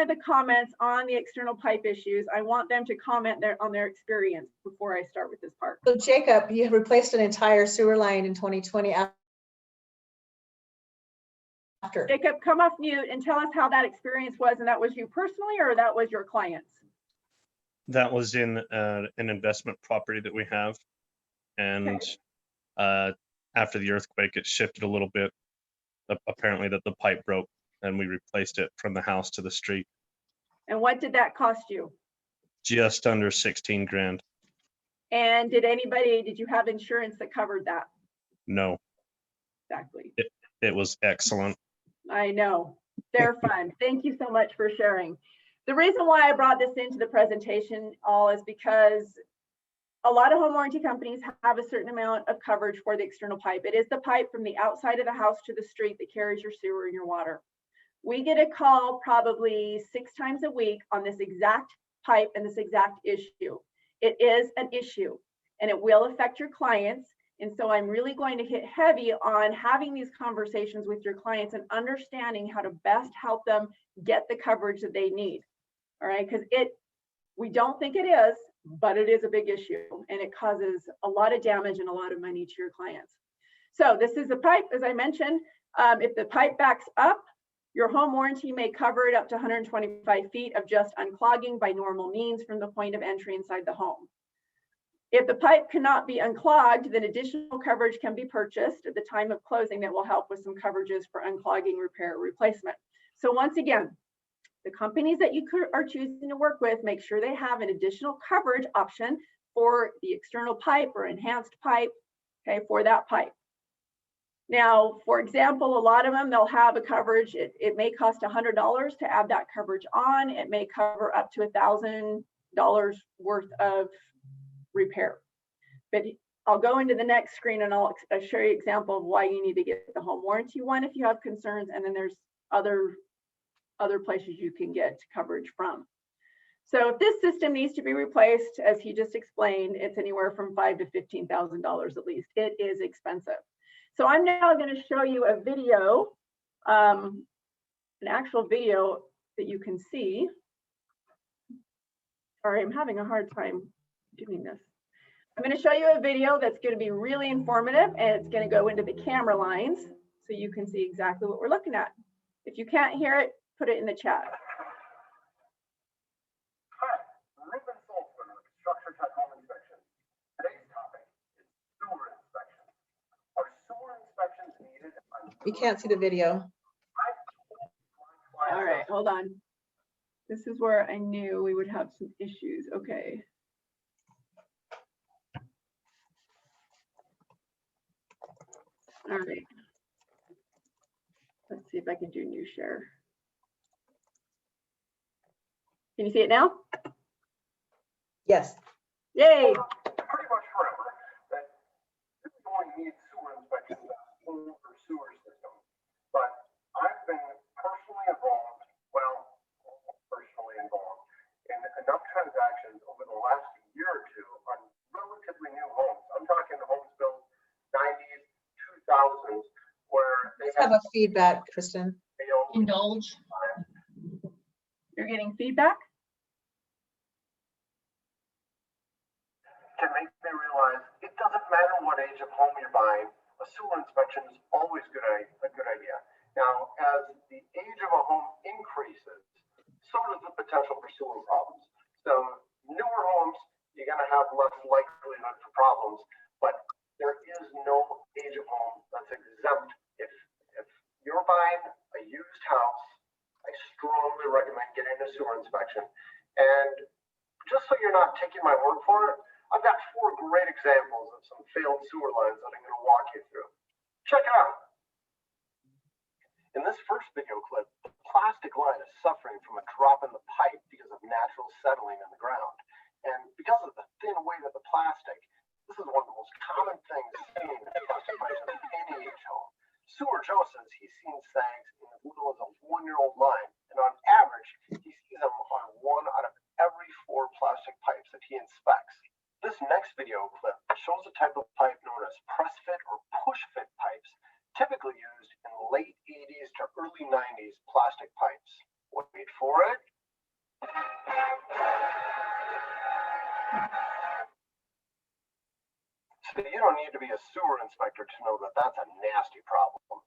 the comments on the external pipe issues. I want them to comment on their experience before I start with this part. So Jacob, you replaced an entire sewer line in 2020 after. Jacob, come off mute and tell us how that experience was, and that was you personally or that was your clients? That was in an investment property that we have. And okay. After the earthquake, it shifted a little bit. Apparently that the pipe broke and we replaced it from the house to the street. And what did that cost you? Just under 16 grand. And did you have insurance that covered that? No. Exactly. It was excellent. I know. They're fun. Thank you so much for sharing. The reason why I brought this into the presentation all is because a lot of home warranty companies have a certain amount of coverage for the external pipe. It is the pipe from the outside of the house to the street that carries your sewer and your water. We get a call probably 6 times a week on this exact pipe and this exact issue. It is an issue and it will affect your clients. And so I'm really going to hit heavy on having these conversations with your clients and understanding how to best help them get the coverage that they need. All right, because we don't think it is, but it is a big issue and it causes a lot of damage and a lot of money to your clients. So this is a pipe, as I mentioned. If the pipe backs up, your home warranty may cover it up to 125 feet of just unclogging by normal means from the point of entry inside the home. If the pipe cannot be unclogged, then additional coverage can be purchased at the time of closing that will help with some coverages for unclogging, repair, or replacement. So once again, the companies that you are choosing to work with, make sure they have an additional coverage option for the external pipe or enhanced pipe, okay, for that pipe. Now, for example, a lot of them, they'll have a coverage. It may cost $100 to add that coverage on. It may cover up to $1,000 worth of repair. But I'll go into the next screen and I'll show you an example of why you need to get the home warranty one if you have concerns, and then there's other places you can get coverage from. So if this system needs to be replaced, as he just explained, it's anywhere from $5,000 to $15,000 at least. It is expensive. So I'm now going to show you a video, an actual video that you can see. Sorry, I'm having a hard time doing this. I'm going to show you a video that's going to be really informative, and it's going to go into the camera lines so you can see exactly what we're looking at. If you can't hear it, put it in the chat. Hi, Ruben Saltzman with Structure Tech Home Inspection. Today's topic is sewer inspection. Are sewer inspections needed? We can't see the video. All right, hold on. This is where I knew we would have some issues. Okay. All right. Let's see if I can do new share. Can you see it now? Yes. Yay. Pretty much forever that you're going to need sewer inspections on the sewer system. But I've been personally involved, in enough transactions over the last year or two on relatively new homes. I'm talking homes built 90s, 2000s, where they Let's have a feedback, Kristen. Indulge. You're getting feedback? Can make me realize it doesn't matter what age of home you're buying, a sewer inspection is always a good idea. Now, as the age of a home increases, so does the potential for sewer problems. So newer homes, you're going to have less likelihood for problems, but there is no age of home that's exempt. If you're buying a used house, I strongly recommend getting a sewer inspection. And just so you're not taking my word for it, I've got 4 great examples of some failed sewer lines that I'm going to walk you through. Check it out. In this first video clip, the plastic line is suffering from a drop in the pipe because of natural settling in the ground. And because of the thin weight of the plastic, this is one of the most common things seen in plastic pipes of any age home. Sewer Joe says he's seen sags in as little as a 1-year-old line, and on average, he sees them on 1 out of every 4 plastic pipes that he inspects. This next video clip shows a type of pipe known as press fit or push fit pipes, typically used in late 80s to early 90s plastic pipes. Wait for it. So you don't need to be a sewer inspector to know that that's a nasty problem.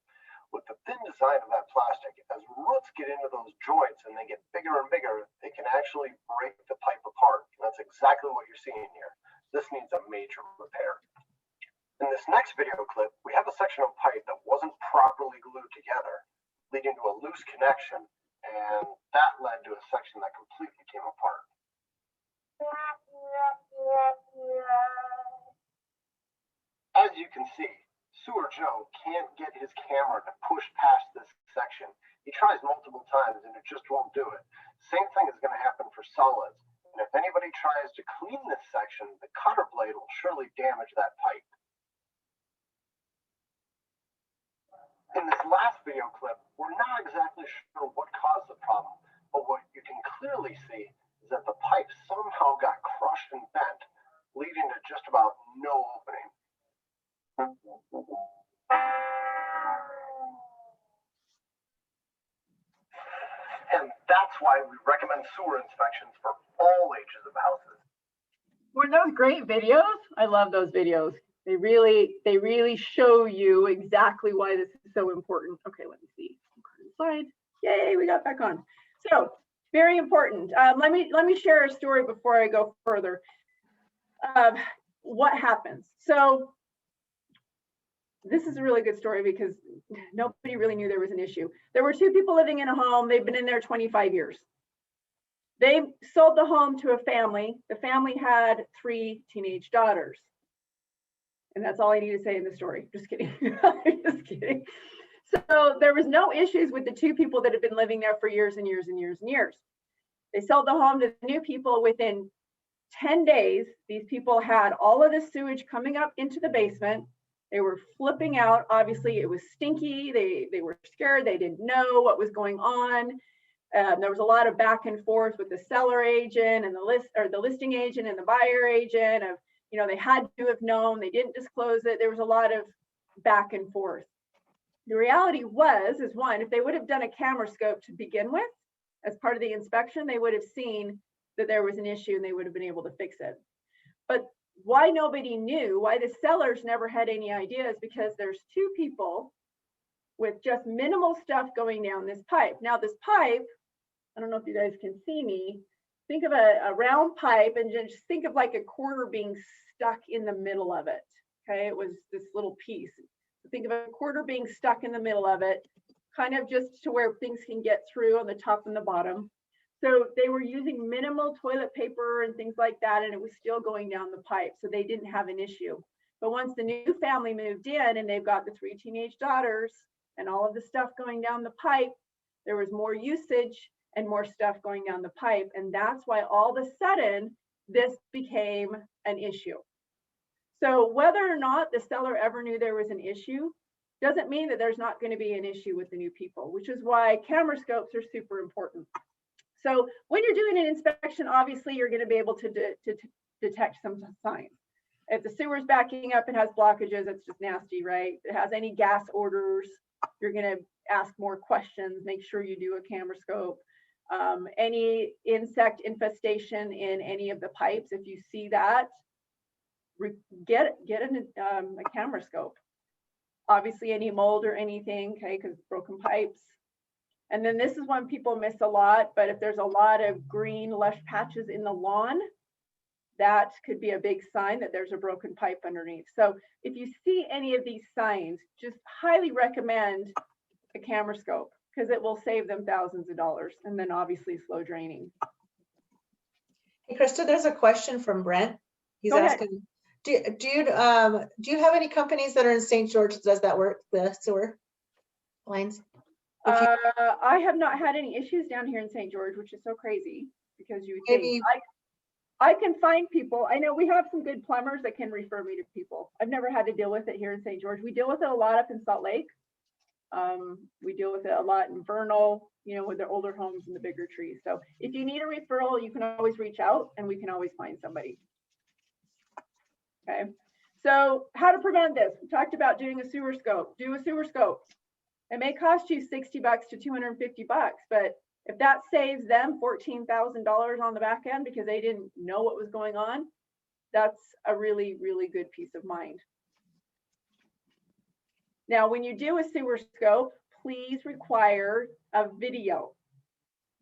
With the thin design of that plastic, as roots get into those joints and they get bigger and bigger, they can actually break the pipe apart. And that's exactly what you're seeing here. This needs a major repair. In this next video clip, we have a section of pipe that wasn't properly glued together, leading to a loose connection, and that led to a section that completely came apart. As you can see, Sewer Joe can't get his camera to push past this section. He tries multiple times and it just won't do it. Same thing is going to happen for solids. And if anybody tries to clean this section, the cutter blade will surely damage that pipe. In this last video clip, we're not exactly sure what caused the problem, but what you can clearly see is that the pipe somehow got crushed and bent, leading to just about no opening. And that's why we recommend sewer inspections for all ages of houses. Were those great videos? I love those videos. They really show you exactly why this is so important. Okay, let me see. Slide. Yay, we got back on. So very important. Let me share a story before I go further. What happens? So this is a really good story because nobody really knew there was an issue. There were 2 people living in a home. They've been in there 25 years. They sold the home to a family. The family had 3 teenage daughters. And that's all I need to say in the story. Just kidding. Just kidding. So there was no issues with the 2 people that had been living there for years and years and years and years. They sold the home to the new people within 10 days, these people had all of this sewage coming up into the basement. They were flipping out. Obviously, it was stinky. They were scared. They didn't know what was going on. There was a lot of back and forth with the seller agent and the listing agent and the buyer agent of, you know, they had to have known, they didn't disclose it. There was a lot of back and forth. The reality is one, if they would have done a camera scope to begin with, as part of the inspection, they would have seen that there was an issue and they would have been able to fix it. But why nobody knew, why the sellers never had any idea, is because there's two people with just minimal stuff going down this pipe. Now this pipe, I don't know if you guys can see me, think of a round pipe and just think of like a quarter being stuck in the middle of it. Okay, it was this little piece. Think of a quarter being stuck in the middle of it, kind of just to where things can get through on the top and the bottom. So they were using minimal toilet paper and things like that, and it was still going down the pipe. So they didn't have an issue. But once the new family moved in and they've got the 3 teenage daughters and all of the stuff going down the pipe, there was more usage and more stuff going down the pipe. And that's why all of a sudden this became an issue. So whether or not the seller ever knew there was an issue doesn't mean that there's not going to be an issue with the new people, which is why camera scopes are super important. So when you're doing an inspection, obviously you're going to be able to detect some signs. If the sewer's backing up, it has blockages, it's just nasty, right? If it has any gas orders, you're going to ask more questions, make sure you do a camera scope. Any insect infestation in any of the pipes, if you see that, get a camera scope. Obviously any mold or anything, okay, because broken pipes. And then this is one people miss a lot, but if there's a lot of green lush patches in the lawn, that could be a big sign that there's a broken pipe underneath. So if you see any of these signs, just highly recommend a camera scope because it will save them thousands of dollars, and then obviously slow draining. Hey, Krista, there's a question from Brent. He's asking, do you have any companies that are in St. George that does that work, the sewer lines? I have not had any issues down here in St. George, which is so crazy because you would think I can find people. I know we have some good plumbers that can refer me to people. I've never had to deal with it here in St. George. We deal with it a lot up in Salt Lake. We deal with it a lot in Vernal, you know, with the older homes and the bigger trees. So if you need a referral, you can always reach out and we can always find somebody. Okay, so how to prevent this? We talked about doing a sewer scope. Do a sewer scope. It may cost you $60 to $250, but if that saves them $14,000 on the back end because they didn't know what was going on, that's a really, really good peace of mind. Now, when you do a sewer scope, please require a video.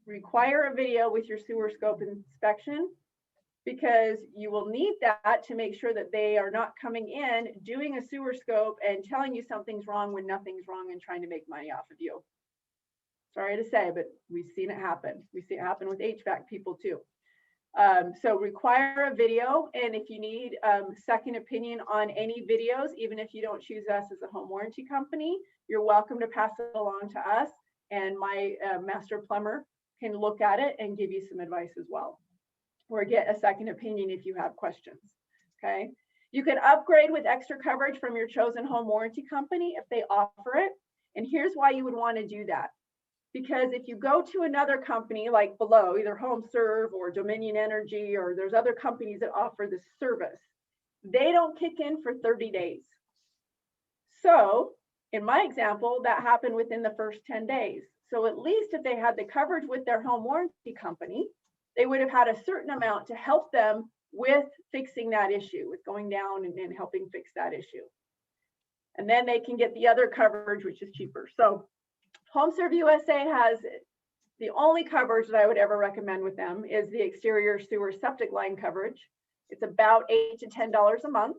Require a video with your sewer scope inspection because you will need that to make sure that they are not coming in, doing a sewer scope and telling you something's wrong when nothing's wrong and trying to make money off of you. Sorry to say, but we've seen it happen. We see it happen with HVAC people too. So require a video, and if you need second opinion on any videos, even if you don't choose us as a home warranty company, you're welcome to pass it along to us, and my master plumber can look at it and give you some advice as well, or get a second opinion if you have questions. Okay, you can upgrade with extra coverage from your chosen home warranty company if they offer it, and here's why you would want to do that. Because if you go to another company like below, either HomeServe or Dominion Energy, or there's other companies that offer this service, they don't kick in for 30 days. So in my example, that happened within the first 10 days. So at least if they had the coverage with their home warranty company, they would have had a certain amount to help them with fixing that issue, with going down and helping fix that issue. And then they can get the other coverage, which is cheaper. So HomeServe USA has the only coverage that I would ever recommend with them is the exterior sewer septic line coverage. It's about $8 to $10 a month.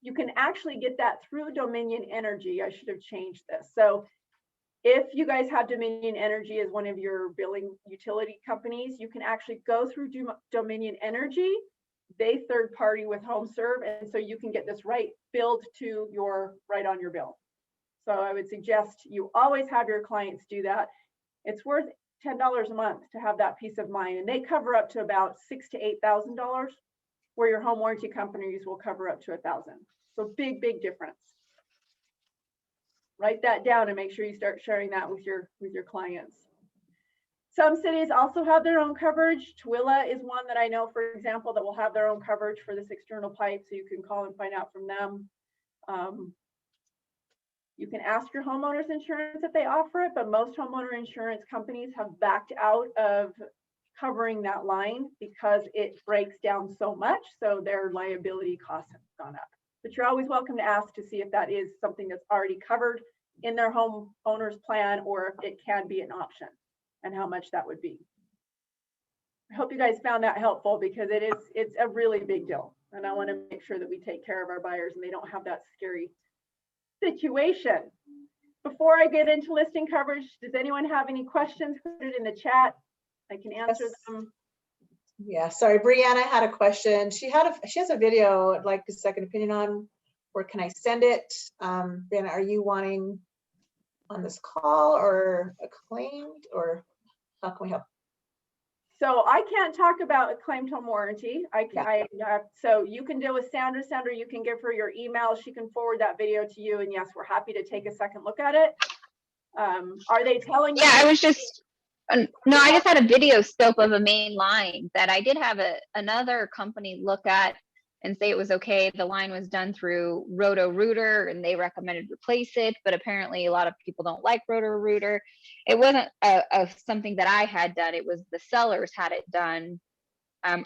You can actually get that through Dominion Energy. I should have changed this. So if you guys have Dominion Energy as one of your billing utility companies, you can actually go through Dominion Energy. They third party with HomeServe, and so you can get this billed to right on your bill. So I would suggest you always have your clients do that. It's worth $10 a month to have that peace of mind, and they cover up to about $6,000 to $8,000 where your home warranty companies will cover up to $1,000. So big difference. Write that down and make sure you start sharing that with your clients. Some cities also have their own coverage. Tooele is one that I know, for example, that will have their own coverage for this external pipe, so you can call and find out from them. You can ask your homeowner's insurance if they offer it, but most homeowner insurance companies have backed out of covering that line because it breaks down so much, so their liability costs have gone up. But you're always welcome to ask to see if that is something that's already covered in their homeowner's plan, or if it can be an option and how much that would be. I hope you guys found that helpful, because it's a really big deal. And I want to make sure that we take care of our buyers and they don't have that scary situation. Before I get into listing coverage, does anyone have any questions? Put it in the chat. I can answer them. Yeah, sorry, Brianna had a question. She has a video I'd like a second opinion on. Where can I send it? Brianna, are you wanting on this call or acclaimed, or how can we help? So I can't talk about a claimed home warranty. So you can deal with Sandra. Sandra, you can give her your email. She can forward that video to you. And yes, we're happy to take a second look at it. Are they telling you? Yeah, I was just, no, I just had a video scope of a main line that I did have another company look at and say it was okay. The line was done through Roto-Rooter and they recommended replace it, but apparently a lot of people don't like Roto-Rooter. It wasn't something that I had done. It was the sellers had it done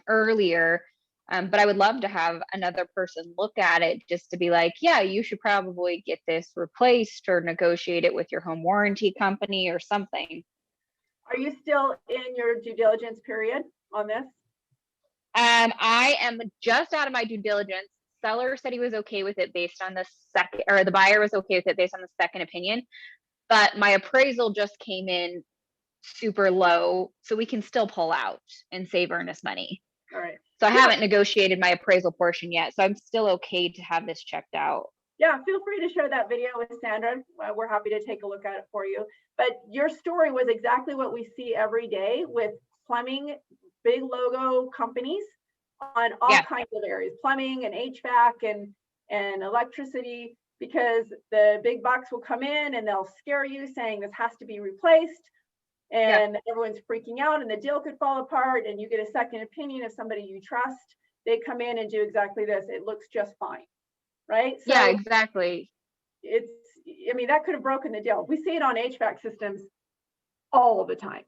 earlier. But I would love to have another person look at it just to be like, yeah, you should probably get this replaced or negotiate it with your home warranty company or something. Are you still in your due diligence period on this? I am just out of my due diligence. Seller said he was okay with it based on the second, or the buyer was okay with it based on the second opinion. But my appraisal just came in super low, so we can still pull out and save earnest money. All right. So I haven't negotiated my appraisal portion yet, so I'm still okay to have this checked out. Yeah, feel free to share that video with Sandra. We're happy to take a look at it for you. But your story was exactly what we see every day with plumbing, big logo companies on all kinds of areas, plumbing and HVAC and electricity, because the big box will come in and they'll scare you saying this has to be replaced. And everyone's freaking out and the deal could fall apart, and you get a second opinion of somebody you trust. They come in and do exactly this. It looks just fine, right? So yeah, exactly. I mean, that could have broken the deal. We see it on HVAC systems all the time.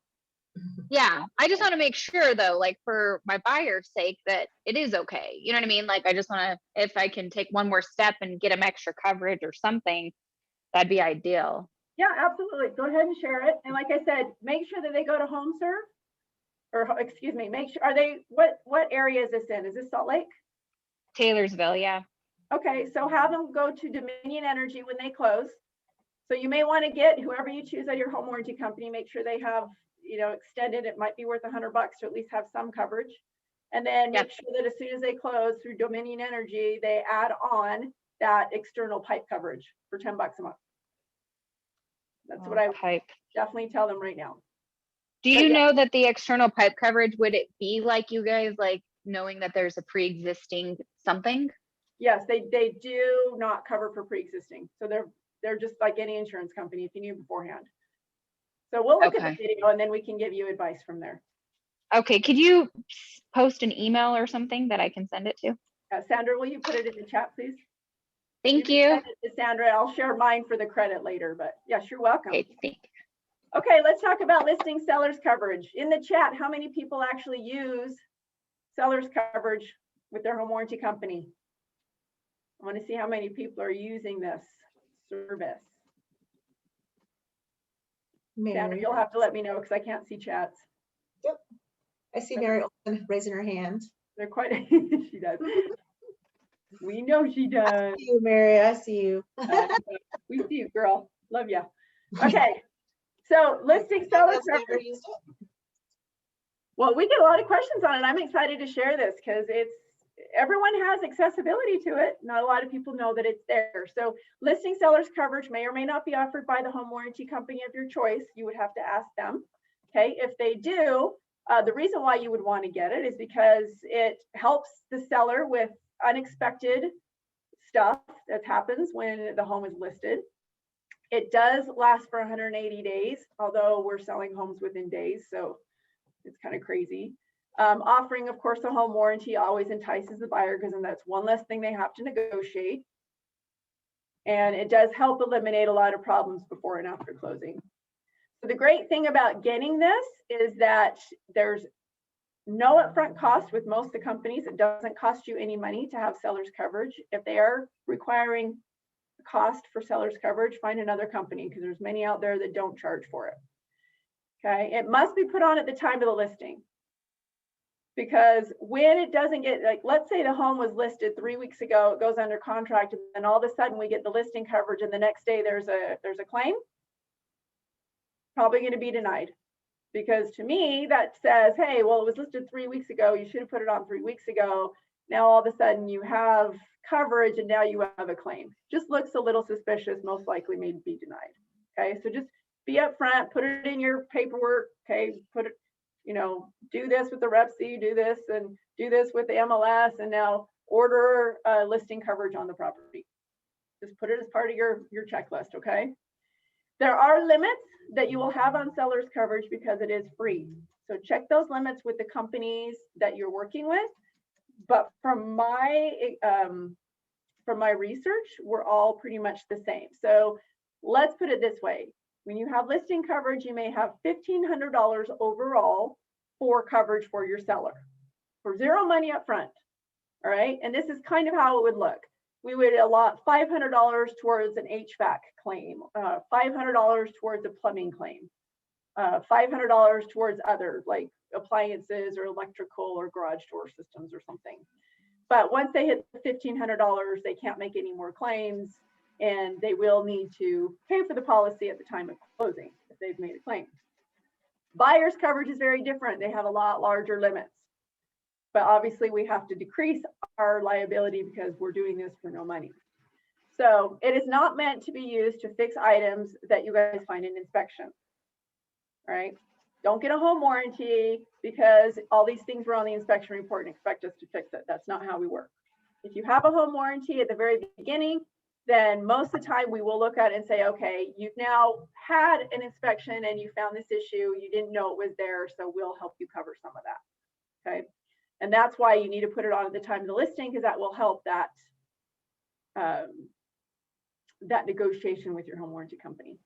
Yeah, I just want to make sure though, like for my buyer's sake, that it is okay. You know what I mean? Like I just want to, if I can take one more step and get them extra coverage or something, that'd be ideal. Yeah, absolutely. Go ahead and share it. And like I said, make sure that they go to HomeServe, or excuse me, make sure, are they, what area is this in? Is this Salt Lake? Taylorsville, yeah. Okay, so have them go to Dominion Energy when they close. So you may want to get whoever you choose at your home warranty company, make sure they have, you know, extended. It might be worth $100 to at least have some coverage. And then make sure that as soon as they close through Dominion Energy, they add on that external pipe coverage for $10 a month. That's what I would definitely tell them right now. Do you know that the external pipe coverage, would it be like you guys, like knowing that there's a pre-existing something? Yes, they do not cover for pre-existing. So they're just like any insurance company if you knew beforehand. So we'll look at the video and then we can give you advice from there. Okay, could you post an email or something that I can send it to? Sandra, will you put it in the chat, please? Thank you. Send it to Sandra, I'll share mine for the credit later, but yes, you're welcome. Okay, thank you. Okay, let's talk about listing sellers coverage. In the chat, how many people actually use sellers coverage with their home warranty company? I want to see how many people are using this service. Sandra, you'll have to let me know because I can't see chats. Yep. I see Mary Olsen raising her hand. They're quite, she does. We know she does. I see you, Mary, I see you. We see you, girl. Love ya. Okay, so listing sellers coverage. Well, we get a lot of questions on it. I'm excited to share this because everyone has accessibility to it. Not a lot of people know that it's there. So listing sellers coverage may or may not be offered by the home warranty company of your choice. You would have to ask them. Okay, if they do, The reason why you would want to get it is because it helps the seller with unexpected stuff that happens when the home is listed. It does last for 180 days, although we're selling homes within days, so it's kind of crazy. Offering, of course, a home warranty always entices the buyer because then that's one less thing they have to negotiate. And it does help eliminate a lot of problems before and after closing. So the great thing about getting this is that there's no upfront cost with most of the companies. It doesn't cost you any money to have seller's coverage. If they are requiring cost for seller's coverage, find another company because there's many out there that don't charge for it. Okay, it must be put on at the time of the listing. Because when it doesn't get, like, let's say the home was listed 3 weeks ago, it goes under contract, and then all of a sudden we get the listing coverage and the next day there's a claim, probably going to be denied. Because to me, that says, hey, well, it was listed 3 weeks ago. You should have put it on 3 weeks ago. Now, all of a sudden you have coverage and now you have a claim. Just looks a little suspicious, most likely may be denied. Okay, so just be upfront, put it in your paperwork. Okay, put it, you know, do this with the REPC, do this and do this with the MLS, and now order listing coverage on the property. Just put it as part of your checklist, okay? There are limits that you will have on seller's coverage because it is free. So check those limits with the companies that you're working with. But from my research, we're all pretty much the same. So let's put it this way. When you have listing coverage, you may have $1,500 overall for coverage for your seller for zero money up front. All right. And this is kind of how it would look. We would allot $500 towards an HVAC claim, $500 towards a plumbing claim, $500 towards other like appliances or electrical or garage door systems or something. But once they hit the $1,500, they can't make any more claims, and they will need to pay for the policy at the time of closing if they've made a claim. Buyer's coverage is very different. They have a lot larger limits. But obviously we have to decrease our liability because we're doing this for no money. So it is not meant to be used to fix items that you guys find in inspection. All right? Don't get a home warranty because all these things were on the inspection report and expect us to fix it. That's not how we work. If you have a home warranty at the very beginning, then most of the time we will look at it and say, okay, you've now had an inspection and you found this issue. You didn't know it was there, so we'll help you cover some of that. Okay. And that's why you need to put it on at the time of the listing, because that will help that that negotiation with your home warranty company.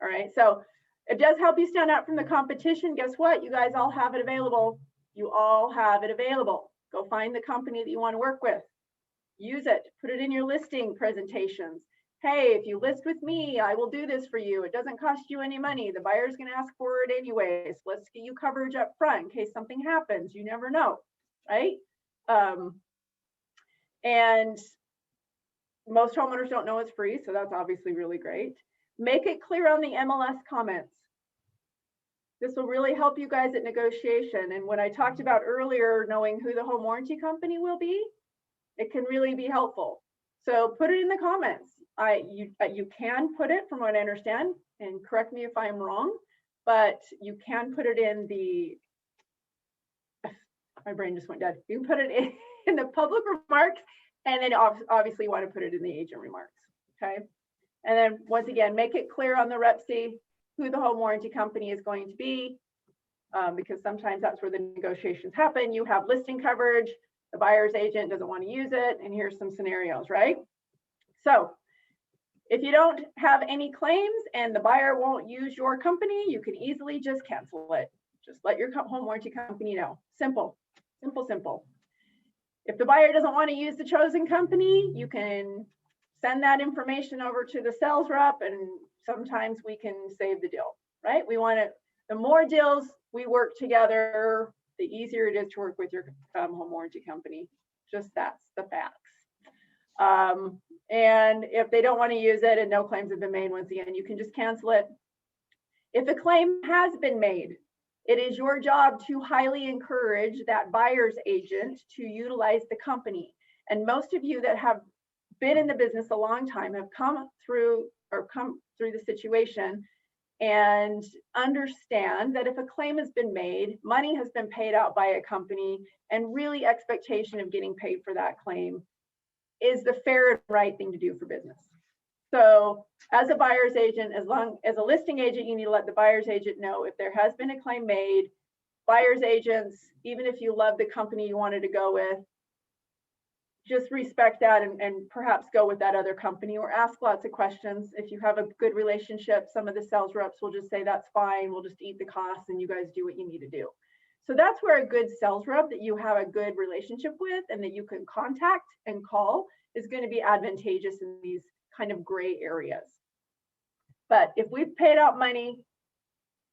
All right, so it does help you stand out from the competition. Guess what? You guys all have it available. You all have it available. Go find the company that you want to work with. Use it. Put it in your listing presentations. Hey, if you list with me, I will do this for you. It doesn't cost you any money. The buyer's going to ask for it anyways. Let's get you coverage up front in case something happens. You never know. Right? And most homeowners don't know it's free, so that's obviously really great. Make it clear on the MLS comments. This will really help you guys at negotiation. And when I talked about earlier, knowing who the home warranty company will be, it can really be helpful. So put it in the comments. You can put it, from what I understand, and correct me if I'm wrong, but you can put it in the, my brain just went dead. You can put it in the public remarks, and then obviously you want to put it in the agent remarks, okay? And then once again, make it clear on the REPC who the home warranty company is going to be, because sometimes that's where the negotiations happen. You have listing coverage, the buyer's agent doesn't want to use it, and here's some scenarios, right? So if you don't have any claims and the buyer won't use your company, you can easily just cancel it. Just let your home warranty company know. Simple, simple, simple. If the buyer doesn't want to use the chosen company, you can send that information over to the sales rep, and sometimes we can save the deal, right? We want to, the more deals we work together, the easier it is to work with your home warranty company. Just that's the facts. And if they don't want to use it and no claims have been made, once again, you can just cancel it. If a claim has been made, it is your job to highly encourage that buyer's agent to utilize the company. And most of you that have been in the business a long time have come through the situation and understand that if a claim has been made, money has been paid out by a company, and really expectation of getting paid for that claim is the fair and right thing to do for business. So as a buyer's agent, as a listing agent, you need to let the buyer's agent know if there has been a claim made. Buyer's agents, even if you love the company you wanted to go with, just respect that and perhaps go with that other company, or ask lots of questions. If you have a good relationship, some of the sales reps will just say, that's fine, we'll just eat the costs and you guys do what you need to do. So that's where a good sales rep that you have a good relationship with and that you can contact and call is going to be advantageous in these kind of gray areas. But if we've paid out money,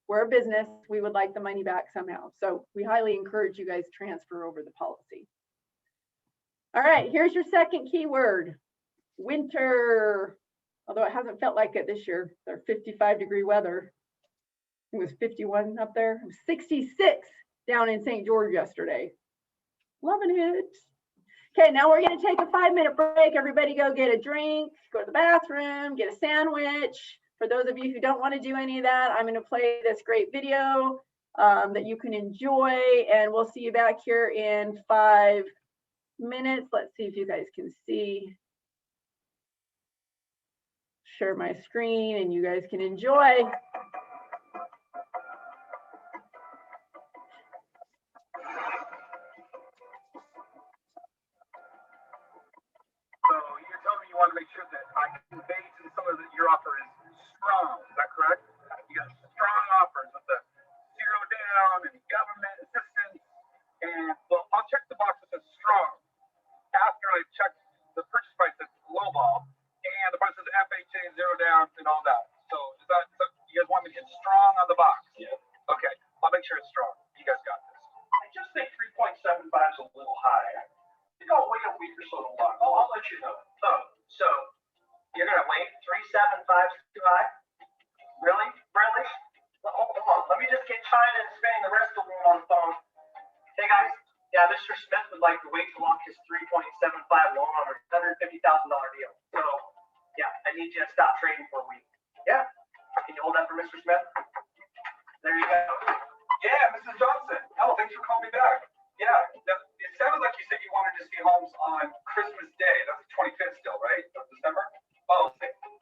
we're a business, we would like the money back somehow. So we highly encourage you guys transfer over the policy. All right, here's your second keyword, winter. Although it hasn't felt like it this year, they're 55-degree weather. It was 51 up there. It was 66 down in St. George yesterday. Loving it. Okay, now we're going to take a 5-minute break. Everybody go get a drink, go to the bathroom, get a sandwich. For those of you who don't want to do any of that, I'm going to play this great video that you can enjoy, and we'll see you back here in 5 minutes. Let's see if you guys can see. Share my screen and you guys can enjoy. So you're telling me you want to make sure that I convey to some of your offer is strong. Is that correct? You got strong offers with the zero down and government assistance. And well, I'll check the box that says strong after I check the purchase price that's lowball and the price says FHA, zero down, and all that. So is that you guys want me to hit strong on the box? Yeah. Okay, I'll make sure it's strong. You guys got this. I just think 3.75 is a little high. You don't wait a week or so to lock. Oh, I'll let you know. Oh, so you're gonna wait 3.75 is too high? Really? Really? Well, hold on. Let me just get China and spending the rest of the room on the phone. Hey guys. Yeah, Mr. Smith would like to wait to lock his 3.75 loan on a $150,000 deal. So, yeah, I need you to stop trading for a week. Yeah. Can you hold that for Mr. Smith? There you go. Yeah, Mrs. Johnson. Oh, thanks for calling me back. Yeah, it sounded like you said you wanted to see homes on Christmas Day. That's the 25th still, right? Of December? Oh,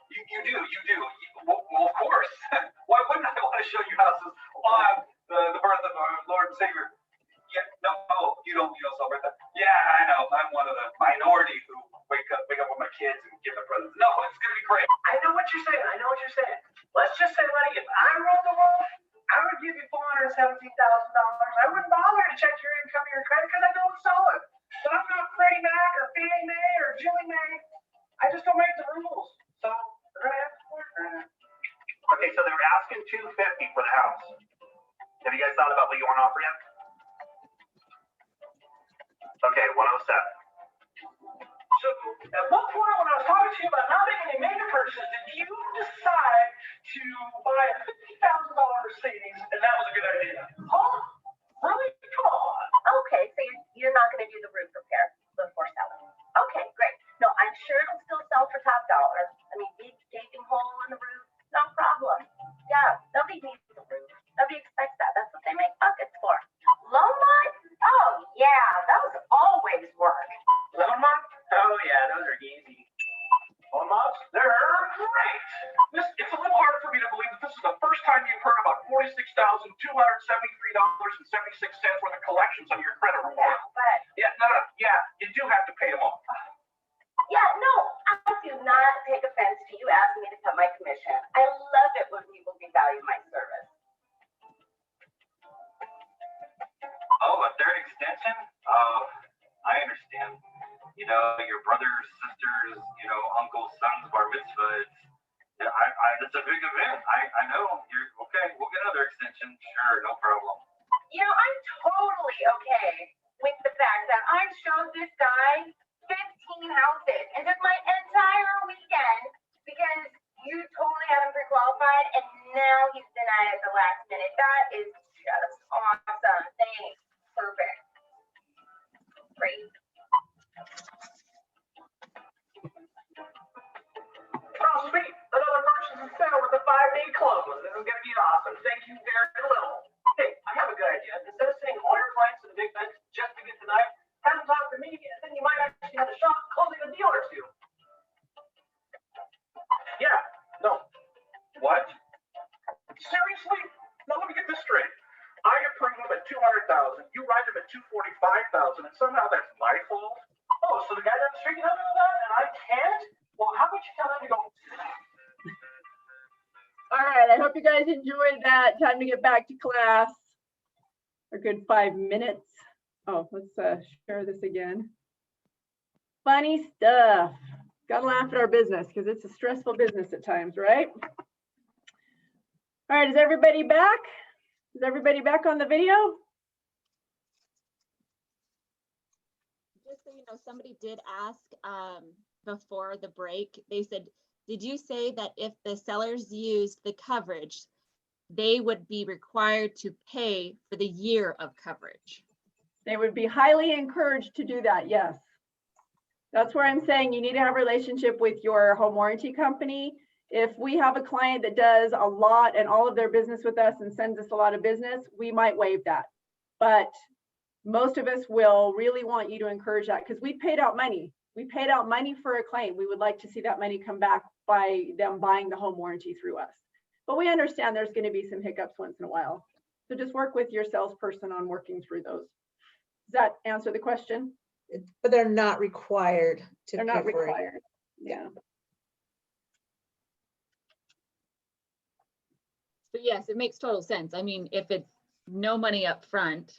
you do. Well, of course. Why wouldn't I want to show you houses on the birth of our Lord and Savior? Yeah, no, you don't celebrate that. Yeah, I know. I'm one of the minority who wake up with my kids and give them presents. No, it's gonna be great. I know what you're saying. Let's just say, Lenny, if I rolled the roll, I would give you $417,000. I wouldn't bother to check your income or your credit because I know it's solid. But I'm not Freddie Mac or Fannie Mae or Jillie Mae. I just don't make the rules. So we're gonna have to work on it. Okay, so they were asking $250 for the house. Have you guys thought about what you want to offer yet? Okay, 107. So at what point when I was talking to you about not making any major purchases, did you decide to buy a $50,000 Mercedes and that was a good idea? Huh? Really? Come on. Okay, so you're not going to do the roof repair before selling. Okay, great. No, I'm sure it'll still sell for top dollar. I mean, big gaping hole in the roof, no problem. Yeah, nobody needs the roof. Nobody expects that. That's what they make buckets for. Loan mod? Oh, yeah, those always work. Loan mods? Oh yeah, those are easy. Loan mods? They're great. It's a little hard for me to believe that this is the first time you've heard about $46,273.76 worth of collections on your credit report. But Yeah, no, yeah, you do have to pay them off. yeah, no, I do not take offense to you asking me to cut my commission. I love it when people devalue my service. Oh, a third extension? Oh, I understand. You know, your brothers, sisters, uncles, sons, bar mitzvah. It's a big event. I know. You're okay. We'll get another extension. Sure, no problem. You know, I'm totally okay with the fact that I showed this guy 15 houses and took my entire weekend because you totally had him pre-qualified and now he's denied at the last minute. That is just awesome. Thanks. Perfect. Great. Oh, sweet. Another purchase is settled with a 5-day me close. This is gonna be awesome. Thank you very little. Hey, I have a good idea. Instead of sending all your clients to the big bench just to get tonight, have them talk to me, and then you might actually have a shot at closing a deal or two. Yeah, no. What? Seriously? Now let me get this straight. I approve him at 200,000. You write him at 245,000, and somehow that's my fault. Oh, so the guy down the street can have that, and I can't? Well, how about you tell him to go? All right, I hope you guys enjoyed that. Time to get back to class. A good 5 minutes. Oh, let's share this again. Funny stuff. Gotta laugh at our business because it's a stressful business at times, right? All right, is everybody back? Is everybody back on the video? Just so you know, somebody did ask before the break. They said, did you say that if the sellers used the coverage, they would be required to pay for the year of coverage? They would be highly encouraged to do that, yes. That's where I'm saying you need to have a relationship with your home warranty company. If we have a client that does a lot and all of their business with us and sends us a lot of business, we might waive that. But most of us will really want you to encourage that because we paid out money. We paid out money for a claim. We would like to see that money come back by them buying the home warranty through us. But we understand there's going to be some hiccups once in a while. So just work with your salesperson on working through those. Does that answer the question? But they're not required to They're pay not for it. required. Yeah. But yes, it makes total sense. I mean, if it's no money up front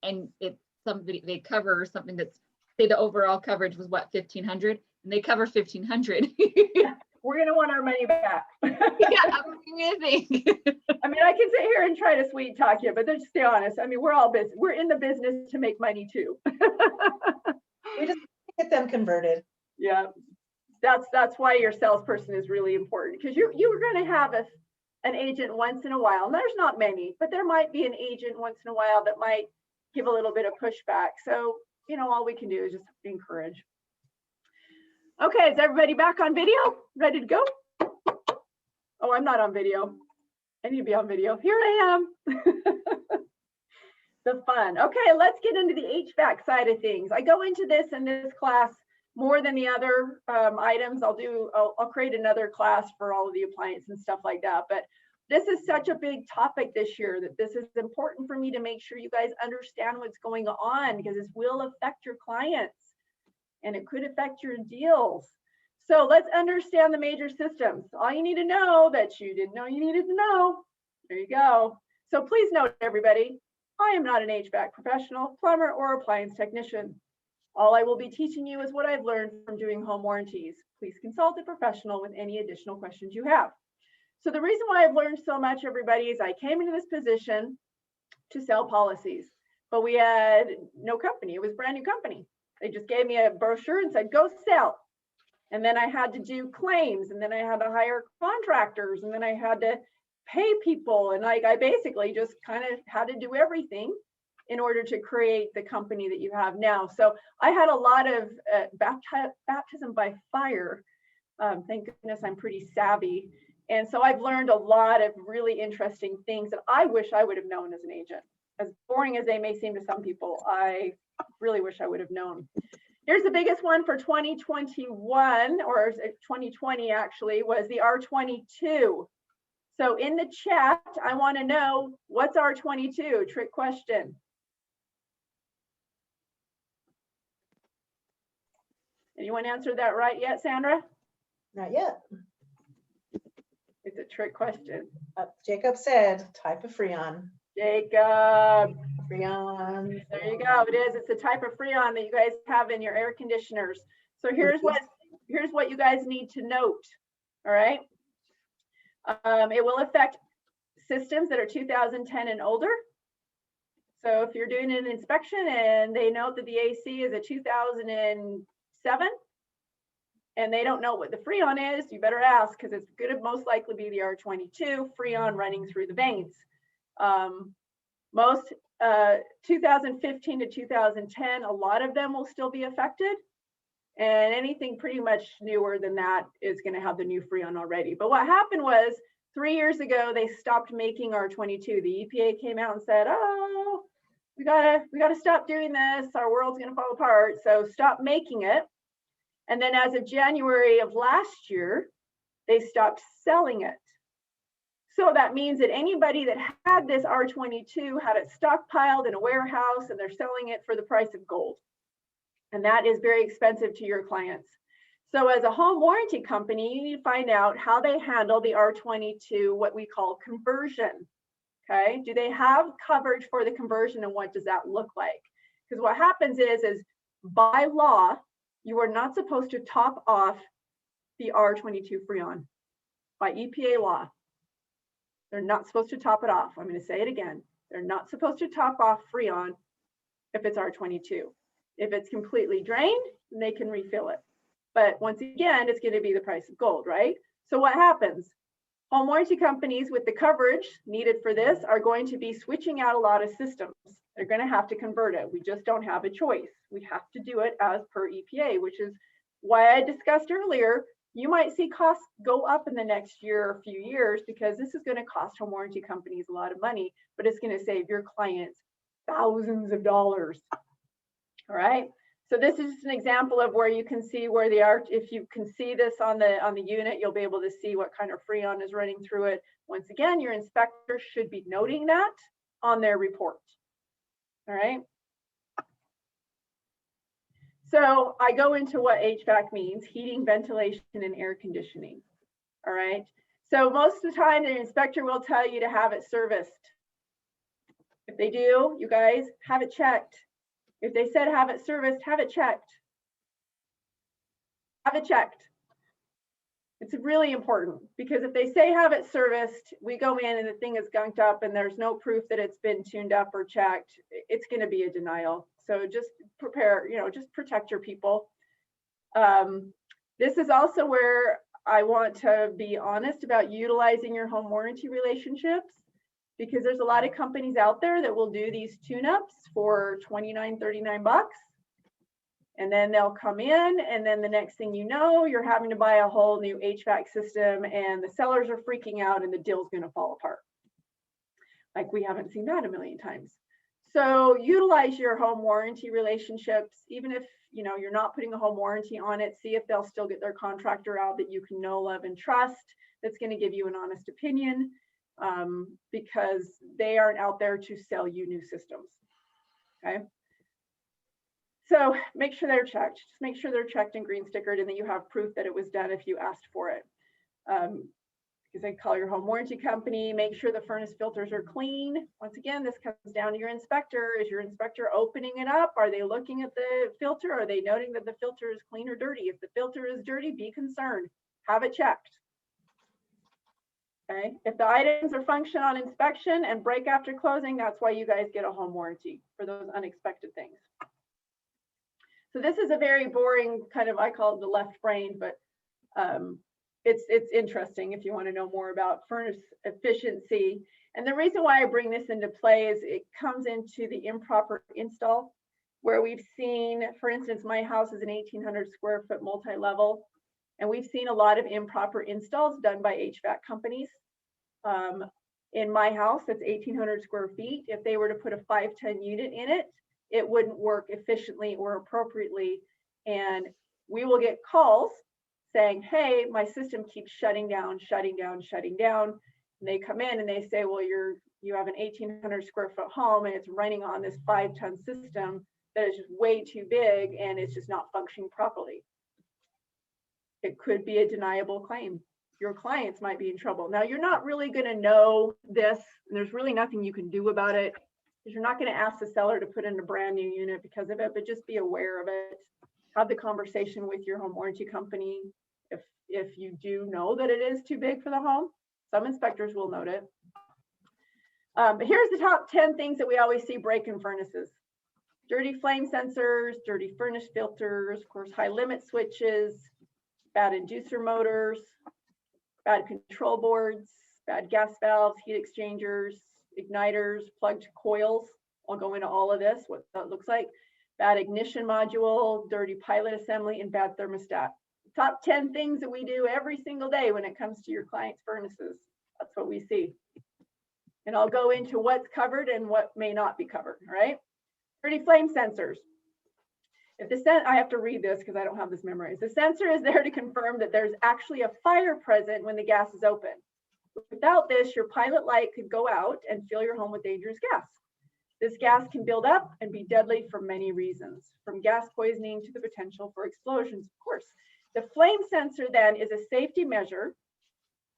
and it's somebody, they cover something that's, say the overall coverage was what, 1,500, and they cover 1,500. We're going to want our money back. Yeah, I'm gonna think. I mean, I can sit here and try to sweet talk you, but let's stay honest. I mean, we're all business. We're in the business to make money too. We just get them converted. Yeah, that's why your salesperson is really important because you're going to have an agent once in a while. And there's not many, but there might be an agent once in a while that might give a little bit of pushback. So, you know, all we can do is just encourage. Okay, is everybody back on video? Ready to go? Oh, I'm not on video. I need to be on video. Here I am. The fun. Okay, let's get into the HVAC side of things. I go into this in this class more than the other items. I'll create another class for all of the appliance and stuff like that. But this is such a big topic this year that this is important for me to make sure you guys understand what's going on because this will affect your clients and it could affect your deals. So let's understand the major systems. All you need to know that you didn't know you needed to know. There you go. So please note, everybody, I am not an HVAC professional, plumber, or appliance technician. All I will be teaching you is what I've learned from doing home warranties. Please consult a professional with any additional questions you have. So the reason why I've learned so much, everybody, is I came into this position to sell policies, but we had no company. It was a brand new company. They just gave me a brochure and said, go sell. And then I had to do claims, and then I had to hire contractors, and then I had to pay people. And I basically just kind of had to do everything in order to create the company that you have now. So I had a lot of baptism by fire. Thank goodness I'm pretty savvy. And so I've learned a lot of really interesting things that I wish I would have known as an agent. As boring as they may seem to some people, I really wish I would have known. Here's the biggest one for 2021, or 2020 actually, was the R22. So in the chat, I want to know, what's R22? Trick question. Anyone answered that right yet, Sandra? Not yet. It's a trick question. Jacob said type of Freon. Jacob. Freon. There you go. It is. It's a type of Freon that you guys have in your air conditioners. So here's what you guys need to note. All right. It will affect systems that are 2010 and older. So if you're doing an inspection and they note that the AC is a 2007 and they don't know what the Freon is, you better ask, because it's going to most likely be the R22 Freon running through the veins. Most 2015 to 2010, a lot of them will still be affected. And anything pretty much newer than that is going to have the new Freon already. But what happened was 3 years ago, they stopped making R22. The EPA came out and said, oh, we gotta stop doing this. Our world's gonna fall apart. So stop making it. And then as of January of last year, they stopped selling it. So that means that anybody that had this R22 had it stockpiled in a warehouse and they're selling it for the price of gold. And that is very expensive to your clients. So as a home warranty company, you need to find out how they handle the R22, what we call conversion. Okay, do they have coverage for the conversion and what does that look like? Because what happens is by law, you are not supposed to top off the R22 Freon by EPA law. They're not supposed to top it off. I'm going to say it again. They're not supposed to top off Freon if it's R22. If it's completely drained, then they can refill it. But once again, it's going to be the price of gold, right? So what happens? Home warranty companies with the coverage needed for this are going to be switching out a lot of systems. They're going to have to convert it. We just don't have a choice. We have to do it as per EPA, which is why I discussed earlier, you might see costs go up in the next year or few years because this is going to cost home warranty companies a lot of money, but it's going to save your clients thousands of dollars. All right. So this is just an example of where you can see where they are. If you can see this on the unit, you'll be able to see what kind of Freon is running through it. Once again, your inspector should be noting that on their report. All right. So I go into what HVAC means: heating, ventilation, and air conditioning. All right. So most of the time, the inspector will tell you to have it serviced. If they do, you guys have it checked. If they said have it serviced, have it checked. Have it checked. It's really important because if they say have it serviced, we go in and the thing is gunked up and there's no proof that it's been tuned up or checked, it's going to be a denial. So just prepare, just protect your people. This is also where I want to be honest about utilizing your home warranty relationships, because there's a lot of companies out there that will do these tune-ups for $29, $39. And then they'll come in, and then the next thing you know, you're having to buy a whole new HVAC system, and the sellers are freaking out, and the deal's going to fall apart. Like, we haven't seen that a million times. So utilize your home warranty relationships, even if you're not putting a home warranty on it. See if they'll still get their contractor out that you can know, love, and trust. That's going to give you an honest opinion, because they aren't out there to sell you new systems. Okay. So make sure they're checked. Just make sure they're checked and green stickered, and that you have proof that it was done if you asked for it. Because I call your home warranty company, make sure the furnace filters are clean. Once again, this comes down to your inspector. Is your inspector opening it up? Are they looking at the filter? Are they noting that the filter is clean or dirty? If the filter is dirty, be concerned. Have it checked. Okay. If the items are function on inspection and break after closing, that's why you guys get a home warranty, for those unexpected things. So this is a very boring kind of, I call it the left brain, but it's interesting if you want to know more about furnace efficiency. And the reason why I bring this into play is it comes into the improper install, where we've seen, for instance, my house is an 1,800 square foot multi-level, and we've seen a lot of improper installs done by HVAC companies. In my house, that's 1,800 square feet. If they were to put a 510 unit in it, it wouldn't work efficiently or appropriately. And we will get calls saying, hey, my system keeps shutting down, shutting down, shutting down. And they come in and they say, well, you have an 1,800 square foot home and it's running on this 5-ton system that is just way too big and it's just not functioning properly. It could be a deniable claim. Your clients might be in trouble. Now, you're not really going to know this, and there's really nothing you can do about it, because you're not going to ask the seller to put in a brand new unit because of it, but just be aware of it. Have the conversation with your home warranty company if you do know that it is too big for the home. Some inspectors will note it. But here's the top 10 things that we always see break in furnaces. Dirty flame sensors, dirty furnace filters, of course, high limit switches, bad inducer motors, bad control boards, bad gas valves, heat exchangers, igniters, plugged coils. I'll go into all of this, what that looks like. Bad ignition module, dirty pilot assembly, and bad thermostat. Top 10 things that we do every single day when it comes to your clients' furnaces. That's what we see. And I'll go into what's covered and what may not be covered, all right? Dirty flame sensors. If the I have to read this because I don't have this memorized. The sensor is there to confirm that there's actually a fire present when the gas is open. Without this, your pilot light could go out and fill your home with dangerous gas. This gas can build up and be deadly for many reasons, from gas poisoning to the potential for explosions, of course. The flame sensor then is a safety measure.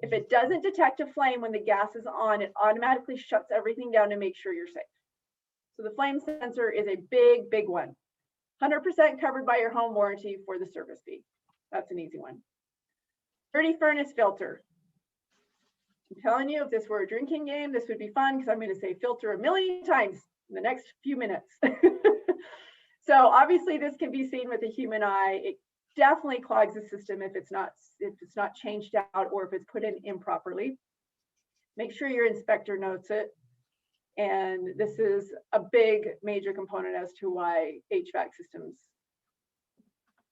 If it doesn't detect a flame when the gas is on, it automatically shuts everything down to make sure you're safe. So the flame sensor is a big, big one. 100% covered by your home warranty for the service fee. That's an easy one. Dirty furnace filter. I'm telling you, if this were a drinking game, this would be fun because I'm going to say filter a million times in the next few minutes. So obviously this can be seen with the human eye. It definitely clogs the system if it's not changed out or if it's put in improperly. Make sure your inspector notes it. And this is a big major component as to why HVAC systems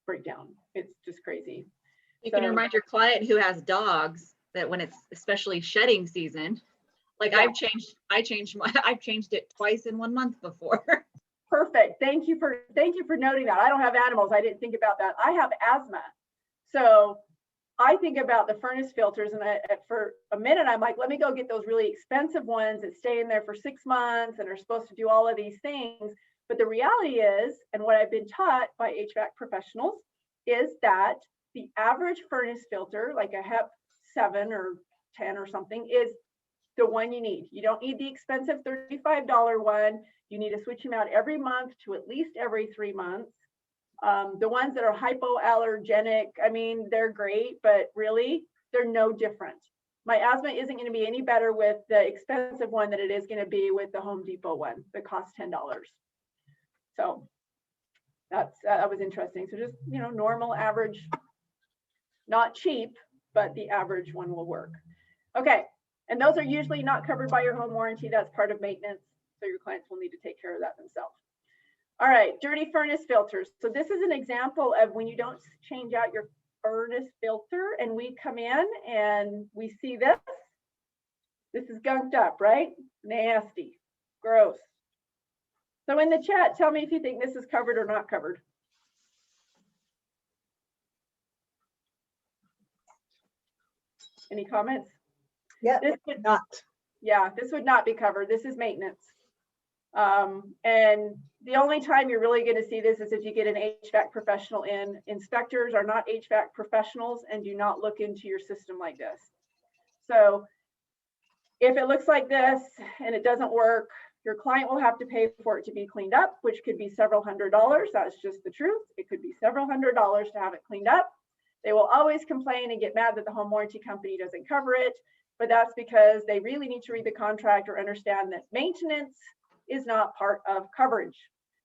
break down. It's just crazy. You can remind your client who has dogs that when it's especially shedding season, like Yeah. I've changed it twice in 1 month before. Perfect. Thank you for noting that. I don't have animals. I didn't think about that. I have asthma. So I think about the furnace filters and for a minute, I'm like, let me go get those really expensive ones that stay in there for 6 months and are supposed to do all of these things. But the reality is, and what I've been taught by HVAC professionals, is that the average furnace filter, like a HEP 7 or 10 or something, is the one you need. You don't need the expensive $35 one. You need to switch them out every month to at least every 3 months. The ones that are hypoallergenic, I mean, they're great, but really, they're no different. My asthma isn't going to be any better with the expensive one than it is going to be with the Home Depot one that costs $10. So that was interesting. So just, normal, average, not cheap, but the average one will work. Okay, and those are usually not covered by your home warranty. That's part of maintenance. So your clients will need to take care of that themselves. All right, dirty furnace filters. So this is an example of when you don't change out your furnace filter and we come in and we see this. This is gunked up, right? Nasty, gross. So in the chat, tell me if you think this is covered or not covered. Any comments? Yeah, This would not. Yeah, this would not be covered. This is maintenance. And the only time you're really going to see this is if you get an HVAC professional in. Inspectors are not HVAC professionals and do not look into your system like this. So if it looks like this and it doesn't work, your client will have to pay for it to be cleaned up, which could be several $100s. That's just the truth. It could be several $100s to have it cleaned up. They will always complain and get mad that the home warranty company doesn't cover it, but that's because they really need to read the contract or understand that maintenance is not part of coverage.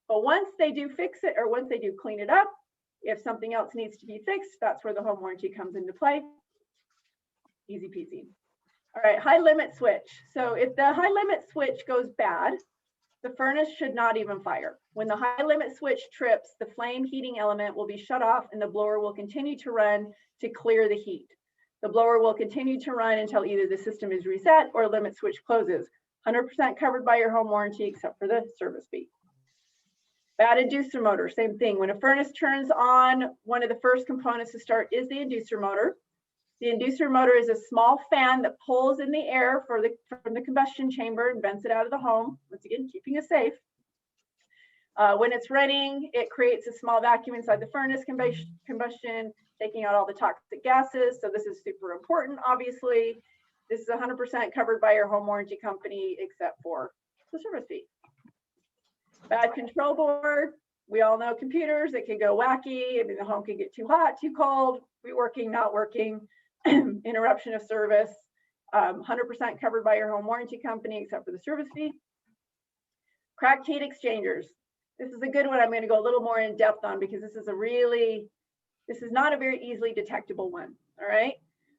But once they do fix it, or once they do clean it up, if something else needs to be fixed, that's where the home warranty comes into play. Easy peasy. All right, high limit switch. So if the high limit switch goes bad, the furnace should not even fire. When the high limit switch trips, the flame heating element will be shut off and the blower will continue to run to clear the heat. The blower will continue to run until either the system is reset or limit switch closes. 100% covered by your home warranty except for the service fee. Bad inducer motor, same thing. When a furnace turns on, one of the first components to start is the inducer motor. The inducer motor is a small fan that pulls in the air from the combustion chamber and vents it out of the home, once again, keeping it safe. When it's running, it creates a small vacuum inside the furnace combustion, taking out all the toxic gases. So this is super important, obviously. This is 100% covered by your home warranty company, except for the service fee. Bad control board. We all know computers, it can go wacky. I mean, the home can get too hot, too cold, reworking, not working, interruption of service. 100% covered by your home warranty company, except for the service fee. Cracked heat exchangers. This is a good one I'm going to go a little more in depth on because this is not a very easily detectable one. All right.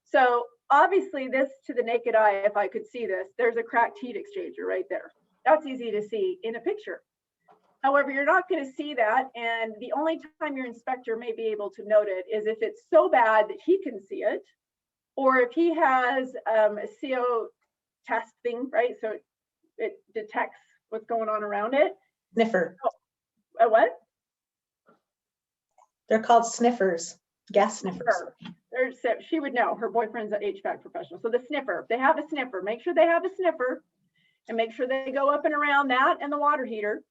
So obviously this, to the naked eye, if I could see this, there's a cracked heat exchanger right there. That's easy to see in a picture. However, you're not going to see that. And the only time your inspector may be able to note it is if it's so bad that he can see it or if he has a CO test thing, right? So it detects what's going on around it. Sniffer. A what? They're called sniffers, gas sniffers. She would know. Her boyfriend's an HVAC professional. So the sniffer, if they have a sniffer, make sure they have a sniffer and make sure they go up and around that and the water heater.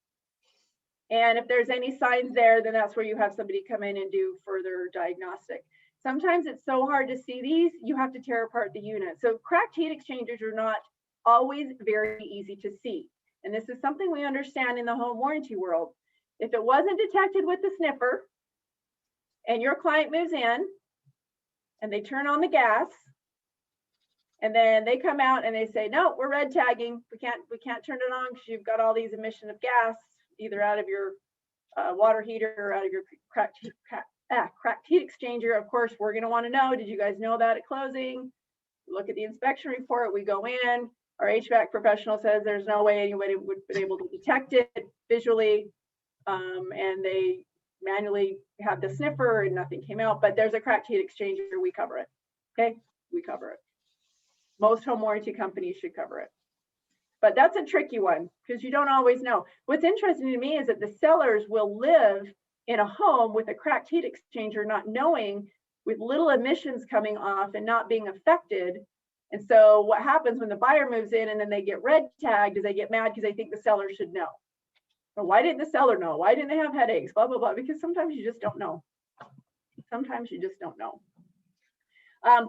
And if there's any signs there, then that's where you have somebody come in and do further diagnostic. Sometimes it's so hard to see these, you have to tear apart the unit. So cracked heat exchangers are not always very easy to see. And this is something we understand in the home warranty world. If it wasn't detected with the sniffer and your client moves in and they turn on the gas and then they come out and they say, no, we're red tagging. We can't turn it on because you've got all these emission of gas, either out of your water heater or out of your cracked heat exchanger. Of course, we're going to want to know, did you guys know that at closing? Look at the inspection report. We go in. Our HVAC professional says there's no way anybody would have been able to detect it visually, and they manually have the sniffer and nothing came out, but there's a cracked heat exchanger, we cover it. Okay, we cover it. Most home warranty companies should cover it. But that's a tricky one because you don't always know. What's interesting to me is that the sellers will live in a home with a cracked heat exchanger, not knowing, with little emissions coming off and not being affected. And so what happens when the buyer moves in and then they get red tagged is they get mad because they think the seller should know. Or why didn't the seller know? Why didn't they have headaches? Blah, blah, blah. Because sometimes you just don't know. Sometimes you just don't know.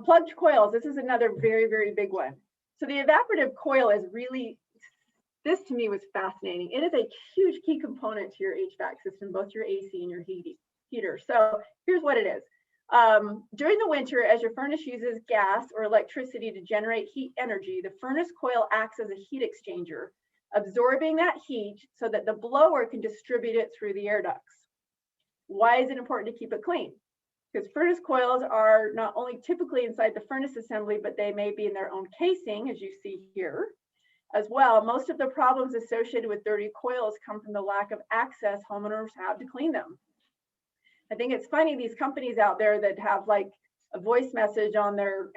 Plugged coils. This is another very, very big one. So the evaporative coil is really, this to me was fascinating. It is a huge key component to your HVAC system, both your AC and your heater. So here's what it is. During the winter, as your furnace uses gas or electricity to generate heat energy, the furnace coil acts as a heat exchanger, absorbing that heat so that the blower can distribute it through the air ducts. Why is it important to keep it clean? Because furnace coils are not only typically inside the furnace assembly, but they may be in their own casing, as you see here. As well, most of the problems associated with dirty coils come from the lack of access homeowners have to clean them. I think it's funny, these companies out there that have like a voice message on their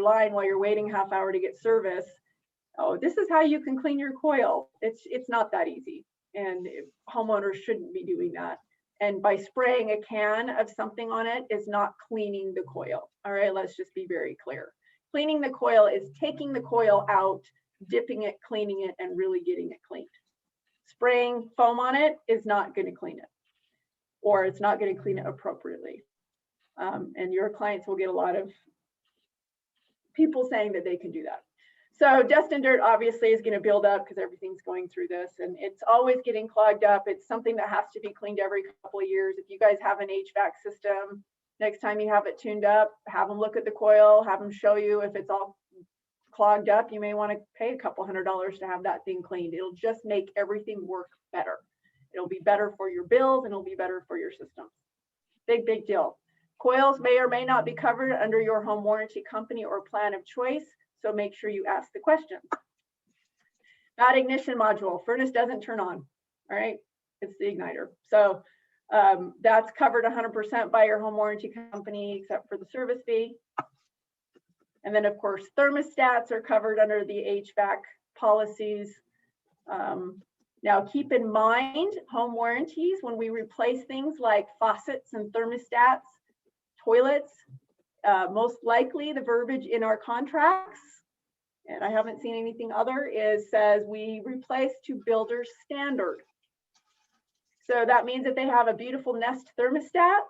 line while you're waiting half hour to get service. Oh, this is how you can clean your coil. It's not that easy, and homeowners shouldn't be doing that. And by spraying a can of something on it is not cleaning the coil. All right, let's just be very clear. Cleaning the coil is taking the coil out, dipping it, cleaning it, and really getting it cleaned. Spraying foam on it is not going to clean it, or it's not going to clean it appropriately. And your clients will get a lot of people saying that they can do that. So dust and dirt obviously is going to build up because everything's going through this, and it's always getting clogged up. It's something that has to be cleaned every couple of years. If you guys have an HVAC system, next time you have it tuned up, have them look at the coil, have them show you if it's all clogged up. You may want to pay a couple $100s to have that thing cleaned. It'll just make everything work better. It'll be better for your bills and it'll be better for your system. Big, big deal. Coils may or may not be covered under your home warranty company or plan of choice, so make sure you ask the questions. Bad ignition module, furnace doesn't turn on, all right? It's the igniter. So that's covered 100% by your home warranty company, except for the service fee. And then of course, thermostats are covered under the HVAC policies. Now keep in mind, home warranties, when we replace things like faucets and thermostats, toilets, most likely the verbiage in our contracts, and I haven't seen anything other, says we replace to builder standard. So that means if they have a beautiful Nest thermostat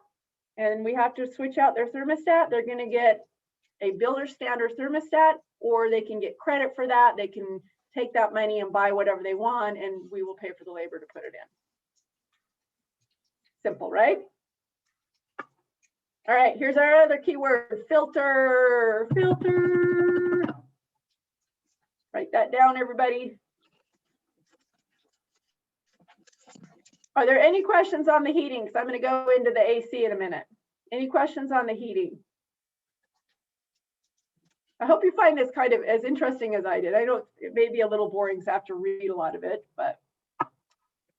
and we have to switch out their thermostat, they're going to get a builder standard thermostat, or they can get credit for that. They can take that money and buy whatever they want, and we will pay for the labor to put it in. Simple, right? All right, here's our other keyword, filter, filter. Write that down, everybody. Are there any questions on the heating? Because I'm going to go into the AC in a minute. Any questions on the heating? I hope you find this kind of as interesting as I did. I know it may be a little boring, so I have to read a lot of it, but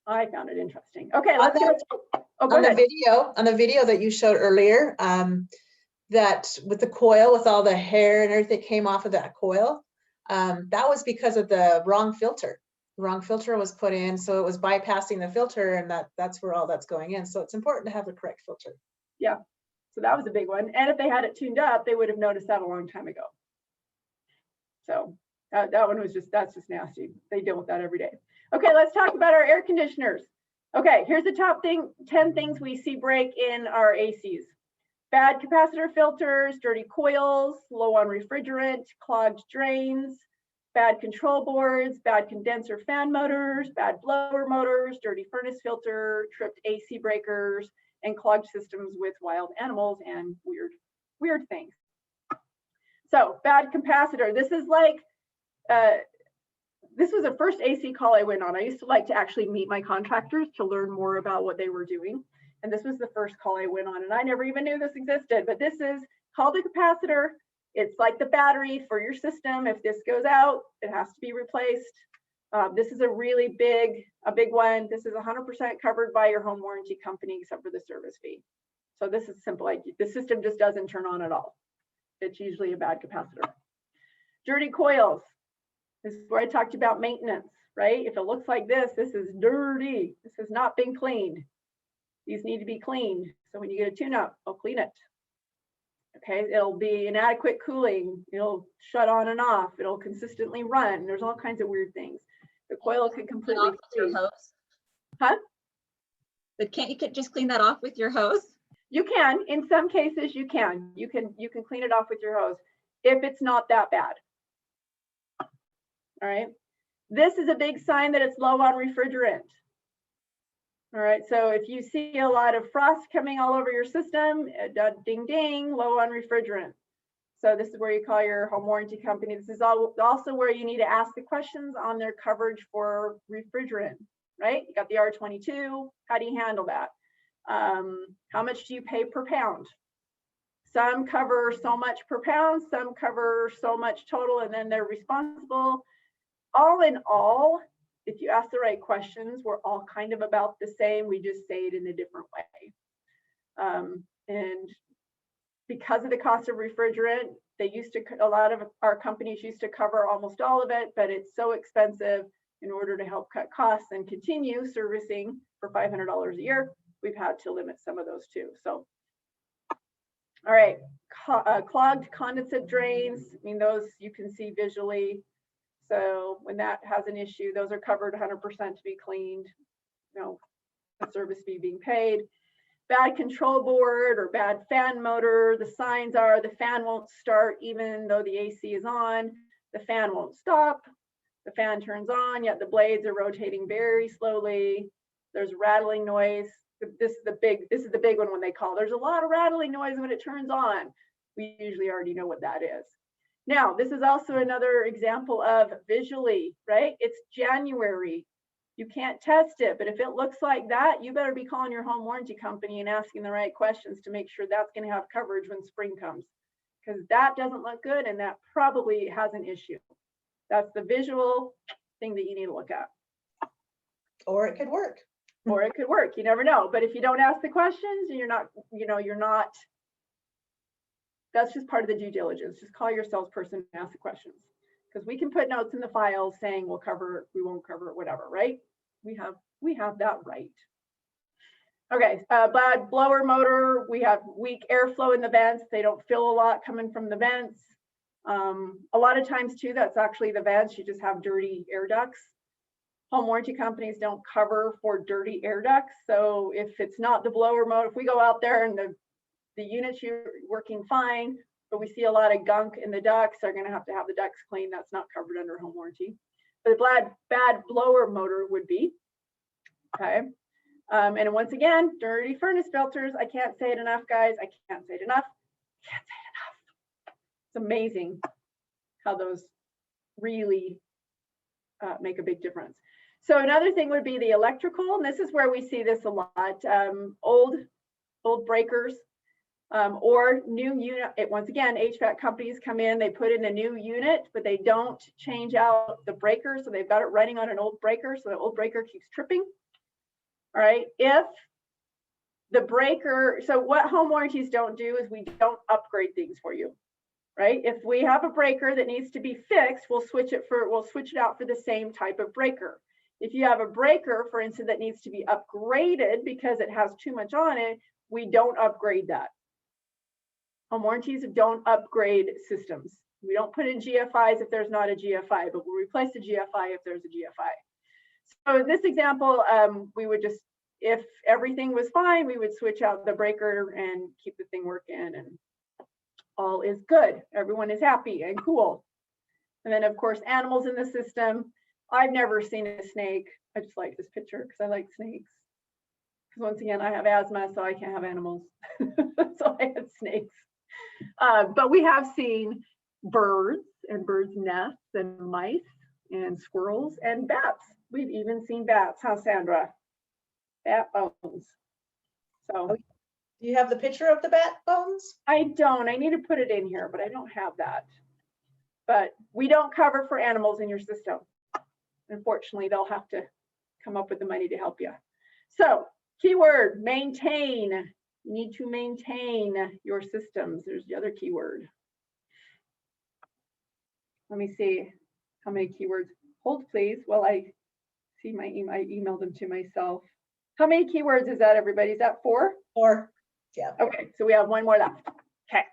I found it interesting. Okay, let's go. Oh, go ahead. On the video that you showed earlier, that with the coil, with all the hair and everything that came off of that coil, that was because of the wrong filter. The wrong filter was put in, so it was bypassing the filter, and that's where all that's going in. So it's important to have the correct filter. Yeah, so that was a big one. And if they had it tuned up, they would have noticed that a long time ago. So that one was that's just nasty. They deal with that every day. Okay, let's talk about our air conditioners. Okay, here's the top 10 things we see break in our ACs. Bad capacitor filters, dirty coils, low on refrigerant, clogged drains, bad control boards, bad condenser fan motors, bad blower motors, dirty furnace filter, tripped AC breakers, and clogged systems with wild animals and weird things. So bad capacitor. This is like, this was the first AC call I went on. I used to like to actually meet my contractors to learn more about what they were doing. And this was the first call I went on, and I never even knew this existed, but this is called a capacitor. It's like the battery for your system. If this goes out, it has to be replaced. This is a really big one. This is 100% covered by your home warranty company, except for the service fee. So this is simple. Like the system just doesn't turn on at all. It's usually a bad capacitor. Dirty coils. This is where I talked about maintenance, right? If it looks like this is dirty. This has not been cleaned. These need to be cleaned. So when you get a tune-up, I'll clean it. Okay, it'll be inadequate cooling. It'll shut on and off. It'll consistently run. There's all kinds of weird things. The coil could completely freeze. Huh? But can't you just clean that off with your hose? You can. In some cases, you can. You can clean it off with your hose if it's not that bad. All right. This is a big sign that it's low on refrigerant. All right, so if you see a lot of frost coming all over your system, ding, ding, low on refrigerant. So this is where you call your home warranty company. This is also where you need to ask the questions on their coverage for refrigerant, right? You got the R22, how do you handle that? How much do you pay per pound? Some cover so much per pound, some cover so much total, and then they're responsible. All in all, if you ask the right questions, we're all kind of about the same. We just say it in a different way. And because of the cost of refrigerant, a lot of our companies used to cover almost all of it, but it's so expensive. In order to help cut costs and continue servicing for $500 a year, we've had to limit some of those too. So, all right, clogged condensate drains. I mean, those you can see visually. So when that has an issue, those are covered 100% to be cleaned, a service fee being paid. Bad control board or bad fan motor. The signs are the fan won't start even though the AC is on. The fan won't stop. The fan turns on, yet the blades are rotating very slowly. There's rattling noise. This is the big one when they call. There's a lot of rattling noise when it turns on. We usually already know what that is. Now, this is also another example of visually, right? It's January. You can't test it, but if it looks like that, you better be calling your home warranty company and asking the right questions to make sure that's going to have coverage when spring comes, because that doesn't look good and that probably has an issue. That's the visual thing that you need to look at. Or it could work. Or it could work. You never know. But if you don't ask the questions, you're not, that's just part of the due diligence. Just call your salesperson and ask the questions, because we can put notes in the files saying we'll cover it, we won't cover it, whatever, right? We have that right. Okay, bad blower motor. We have weak airflow in the vents. They don't feel a lot coming from the vents. A lot of times too, that's actually the vents. You just have dirty air ducts. Home warranty companies don't cover for dirty air ducts. So if it's not the blower motor, if we go out there and the units you're working fine, but we see a lot of gunk in the ducts, they're going to have the ducts cleaned. That's not covered under home warranty. But the bad blower motor would be. Okay. And once again, dirty furnace filters. I can't say it enough, guys. I can't say it enough. Can't say it enough. It's amazing how those really make a big difference. So another thing would be the electrical, and this is where we see this a lot. Old breakers. Or new unit. Once again, HVAC companies come in, they put in a new unit, but they don't change out the breaker. So they've got it running on an old breaker. So the old breaker keeps tripping. All right. If the breaker, so what home warranties don't do is we don't upgrade things for you, right? If we have a breaker that needs to be fixed, we'll switch it out for the same type of breaker. If you have a breaker, for instance, that needs to be upgraded because it has too much on it, we don't upgrade that. Home warranties don't upgrade systems. We don't put in GFIs if there's not a GFI, but we'll replace the GFI if there's a GFI. So in this example, we would just, if everything was fine, we would switch out the breaker and keep the thing working, and all is good. Everyone is happy and cool. And then of course, animals in the system. I've never seen a snake. I just like this picture because I like snakes. Because once again, I have asthma, so I can't have animals. So I had snakes. But we have seen birds and birds' nests and mice and squirrels and bats. We've even seen bats, huh, Sandra? Bat bones. So do you have the picture of the bat bones? I don't. I need to put it in here, but I don't have that. But we don't cover for animals in your system. Unfortunately, they'll have to come up with the money to help you. So keyword, maintain. You need to maintain your systems. There's the other keyword. Let me see how many keywords. Hold please while I see my email. I emailed them to myself. How many keywords is that, everybody? Is that 4? 4. Yeah. Okay, so we have 1 more left. Okay,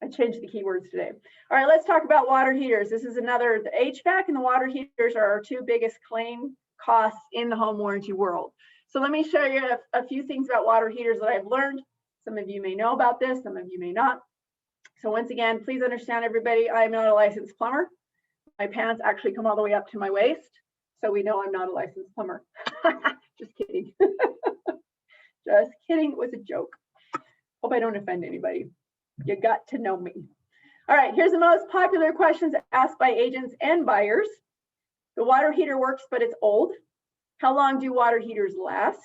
I changed the keywords today. All right, let's talk about water heaters. This is another, the HVAC and the water heaters are our 2 biggest claim costs in the home warranty world. So let me show you a few things about water heaters that I've learned. Some of you may know about this, some of you may not. So once again, please understand, everybody, I am not a licensed plumber. My pants actually come all the way up to my waist. So we know I'm not a licensed plumber. Just kidding. Just kidding, it was a joke. Hope I don't offend anybody. You got to know me. All right, here's the most popular questions asked by agents and buyers. The water heater works, but it's old. How long do water heaters last?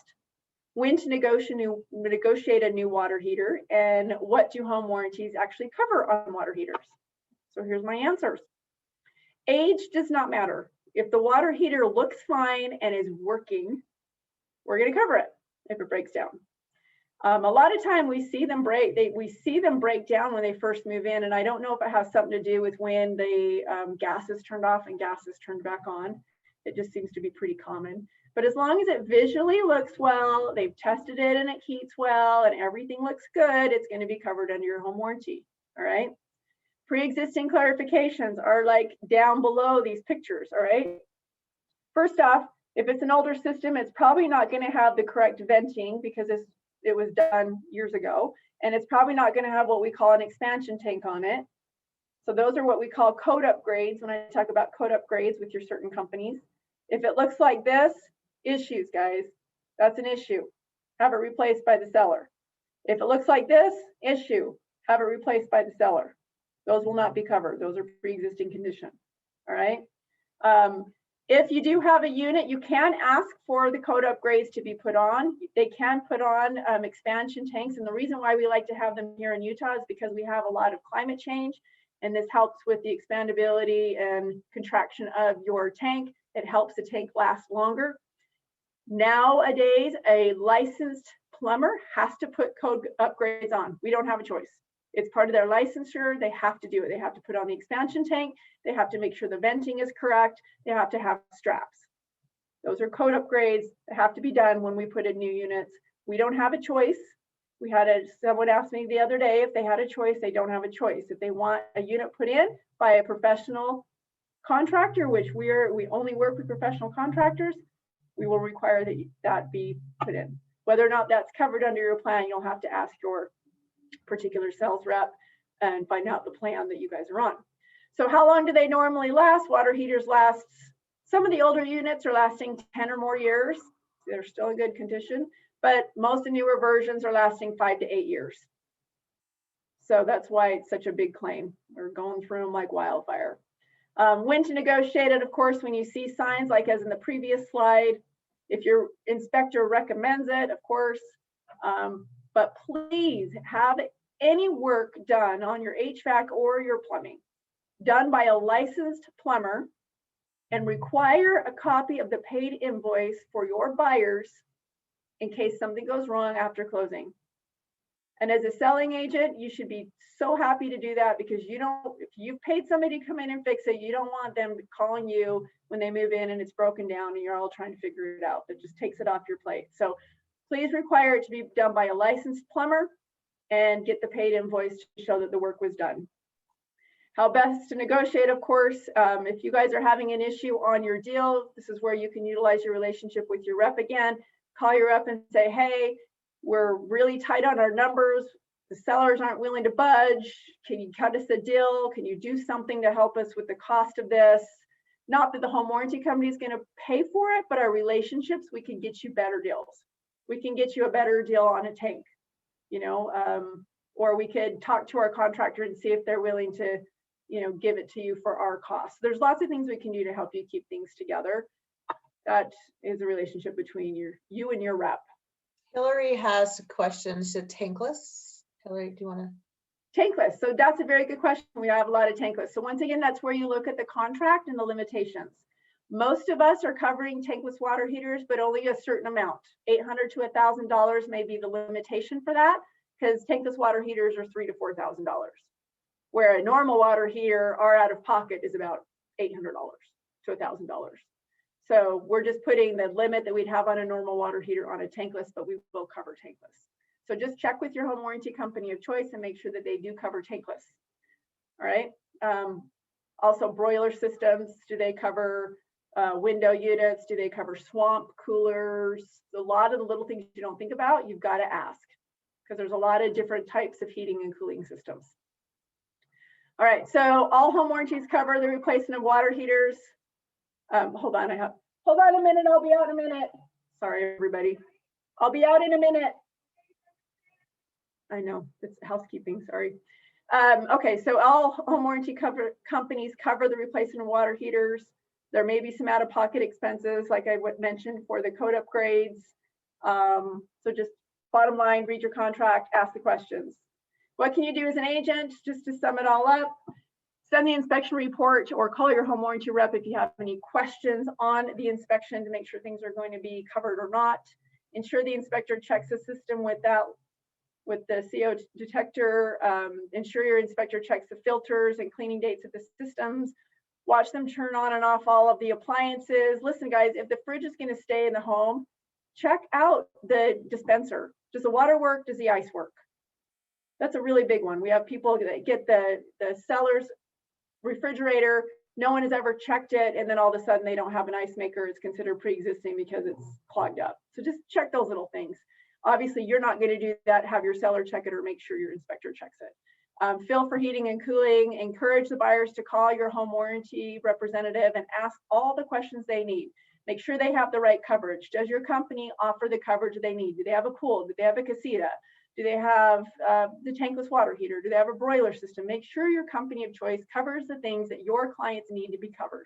When to negotiate a new water heater, and what do home warranties actually cover on water heaters? So here's my answers. Age does not matter. If the water heater looks fine and is working, we're going to cover it if it breaks down. A lot of time we see them break. We see them break down when they first move in, and I don't know if it has something to do with when the gas is turned off and gas is turned back on. It just seems to be pretty common. But as long as it visually looks well, they've tested it and it heats well and everything looks good, it's going to be covered under your home warranty. All right. Pre-existing clarifications are like down below these pictures. All right. First off, if it's an older system, it's probably not going to have the correct venting because it was done years ago. And it's probably not going to have what we call an expansion tank on it. So those are what we call code upgrades when I talk about code upgrades with your certain companies. If it looks like this, issues, guys, that's an issue. Have it replaced by the seller. If it looks like this, issue, have it replaced by the seller. Those will not be covered. Those are pre-existing condition. All right. If you do have a unit, you can ask for the code upgrades to be put on. They can put on expansion tanks. And the reason why we like to have them here in Utah is because we have a lot of climate change. And this helps with the expandability and contraction of your tank. It helps the tank last longer. Nowadays, a licensed plumber has to put code upgrades on. We don't have a choice. It's part of their licensure. They have to do it. They have to put on the expansion tank. They have to make sure the venting is correct. They have to have straps. Those are code upgrades that have to be done when we put in new units. We don't have a choice. We had someone asked me the other day if they had a choice. They don't have a choice. If they want a unit put in by a professional contractor, which we only work with professional contractors, we will require that be put in. Whether or not that's covered under your plan, you'll have to ask your particular sales rep and find out the plan that you guys are on. So how long do they normally last? Water heaters last, some of the older units are lasting 10 or more years. They're still in good condition, but most of the newer versions are lasting 5 to 8 years. So that's why it's such a big claim. We're going through them like wildfire. When to negotiate it, of course, when you see signs like as in the previous slide, if your inspector recommends it, of course, but please have any work done on your HVAC or your plumbing done by a licensed plumber and require a copy of the paid invoice for your buyers in case something goes wrong after closing. And as a selling agent, you should be so happy to do that, because you don't, if you've paid somebody to come in and fix it, you don't want them calling you when they move in and it's broken down and you're all trying to figure it out. That just takes it off your plate. So please require it to be done by a licensed plumber and get the paid invoice to show that the work was done. How best to negotiate, of course, if you guys are having an issue on your deal, this is where you can utilize your relationship with your rep again. Call your rep and say, hey, we're really tight on our numbers. The sellers aren't willing to budge. Can you cut us a deal? Can you do something to help us with the cost of this? Not that the home warranty company is going to pay for it, but our relationships, we can get you better deals. We can get you a better deal on a tank, you know, or we could talk to our contractor and see if they're willing to, you know, give it to you for our cost. There's lots of things we can do to help you keep things together. That is a relationship between you and your rep. Hillary has questions to tankless. Hillary, do you want to? Tankless. So that's a very good question. We have a lot of tankless. So once again, that's where you look at the contract and the limitations. Most of us are covering tankless water heaters, but only a certain amount. $800 to $1,000 may be the limitation for that, because tankless water heaters are $3,000 to $4,000. Where a normal water heater, our out of pocket is about $800 to $1,000. So we're just putting the limit that we'd have on a normal water heater on a tankless, but we will cover tankless. So just check with your home warranty company of choice and make sure that they do cover tankless. All right. Also broiler systems, do they cover window units? Do they cover swamp coolers? A lot of the little things you don't think about, you've got to ask, because there's a lot of different types of heating and cooling systems. All right, so all home warranties cover the replacement of water heaters. Hold on a minute, I'll be out in a minute. Sorry, everybody. I'll be out in a minute. I know, it's housekeeping, sorry. Okay, so all home warranty companies cover the replacement of water heaters. There may be some out-of-pocket expenses, like I mentioned, for the code upgrades. So just bottom line, read your contract, ask the questions. What can you do as an agent? Just to sum it all up, send the inspection report or call your home warranty rep if you have any questions on the inspection to make sure things are going to be covered or not. Ensure the inspector checks the system with the CO detector. Ensure your inspector checks the filters and cleaning dates of the systems. Watch them turn on and off all of the appliances. Listen, guys, if the fridge is going to stay in the home, check out the dispenser. Does the water work? Does the ice work? That's a really big one. We have people that get the seller's refrigerator, no one has ever checked it, and then all of a sudden they don't have an ice maker. It's considered pre-existing because it's clogged up. So just check those little things. Obviously, you're not going to do that. Have your seller check it or make sure your inspector checks it. Fill for heating and cooling. Encourage the buyers to call your home warranty representative and ask all the questions they need. Make sure they have the right coverage. Does your company offer the coverage they need? Do they have a pool? Do they have a casita? Do they have the tankless water heater? Do they have a broiler system? Make sure your company of choice covers the things that your clients need to be covered.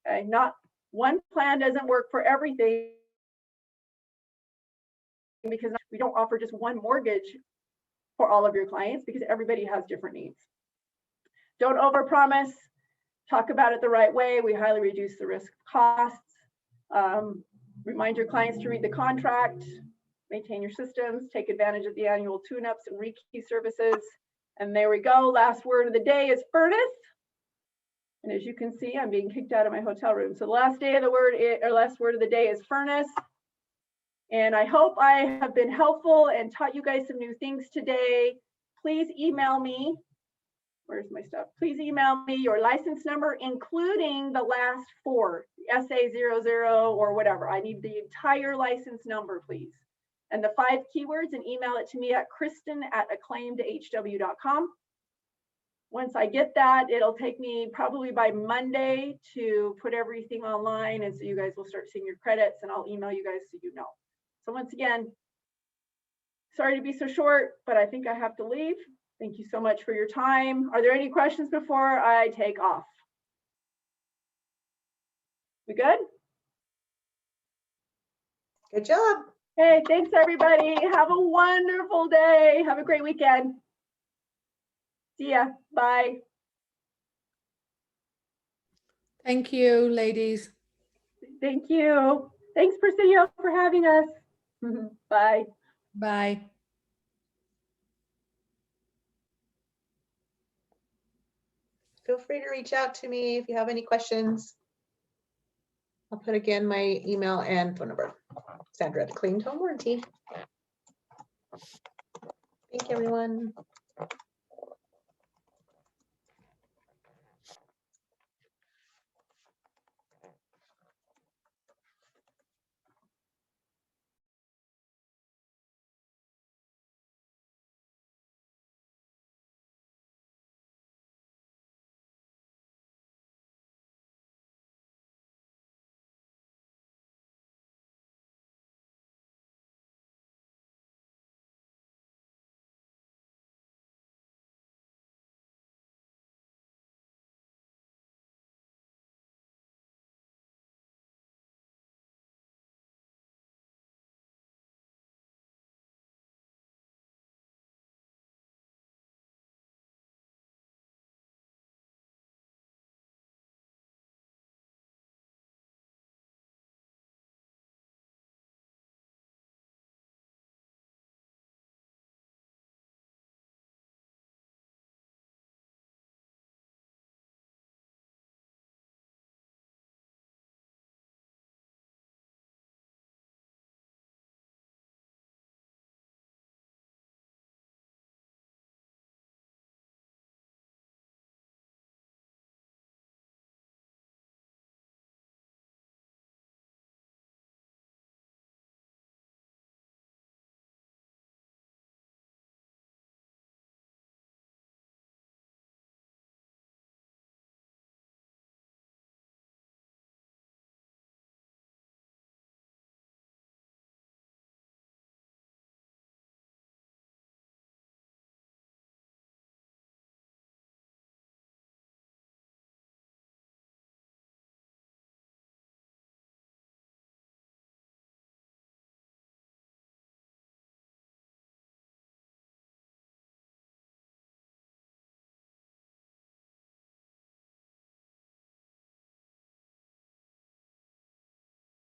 Okay? Not one plan doesn't work for everything, because we don't offer just one mortgage for all of your clients, because everybody has different needs. Don't overpromise. Talk about it the right way. We highly reduce the risk costs. Remind your clients to read the contract. Maintain your systems, take advantage of the annual tune-ups and rekey services. And there we go. Last word of the day is furnace. And as you can see, I'm being kicked out of my hotel room. So the last word of the day is furnace. And I hope I have been helpful and taught you guys some new things today. Please email me. Where's my stuff? Please email me your license number, including the last four, SA00 or whatever. I need the entire license number, please. And the 5 keywords, and email it to me at kristen@acclaimedhw.com. Once I get that, it'll take me probably by Monday to put everything online. And so you guys will start seeing your credits, and I'll email you guys so you know. So once again, sorry to be so short, but I think I have to leave. Thank you so much for your time. Are there any questions before I take off? We good? Good job. Hey, thanks everybody. Have a wonderful day. Have a great weekend. See ya. Bye. Thank you, ladies. Thank you. Thanks, Presidio, for having us. Bye. Bye. Feel free to reach out to me if you have any questions. I'll put again my email and phone number. Sandra at Clean Home Warranty. Thank you, everyone.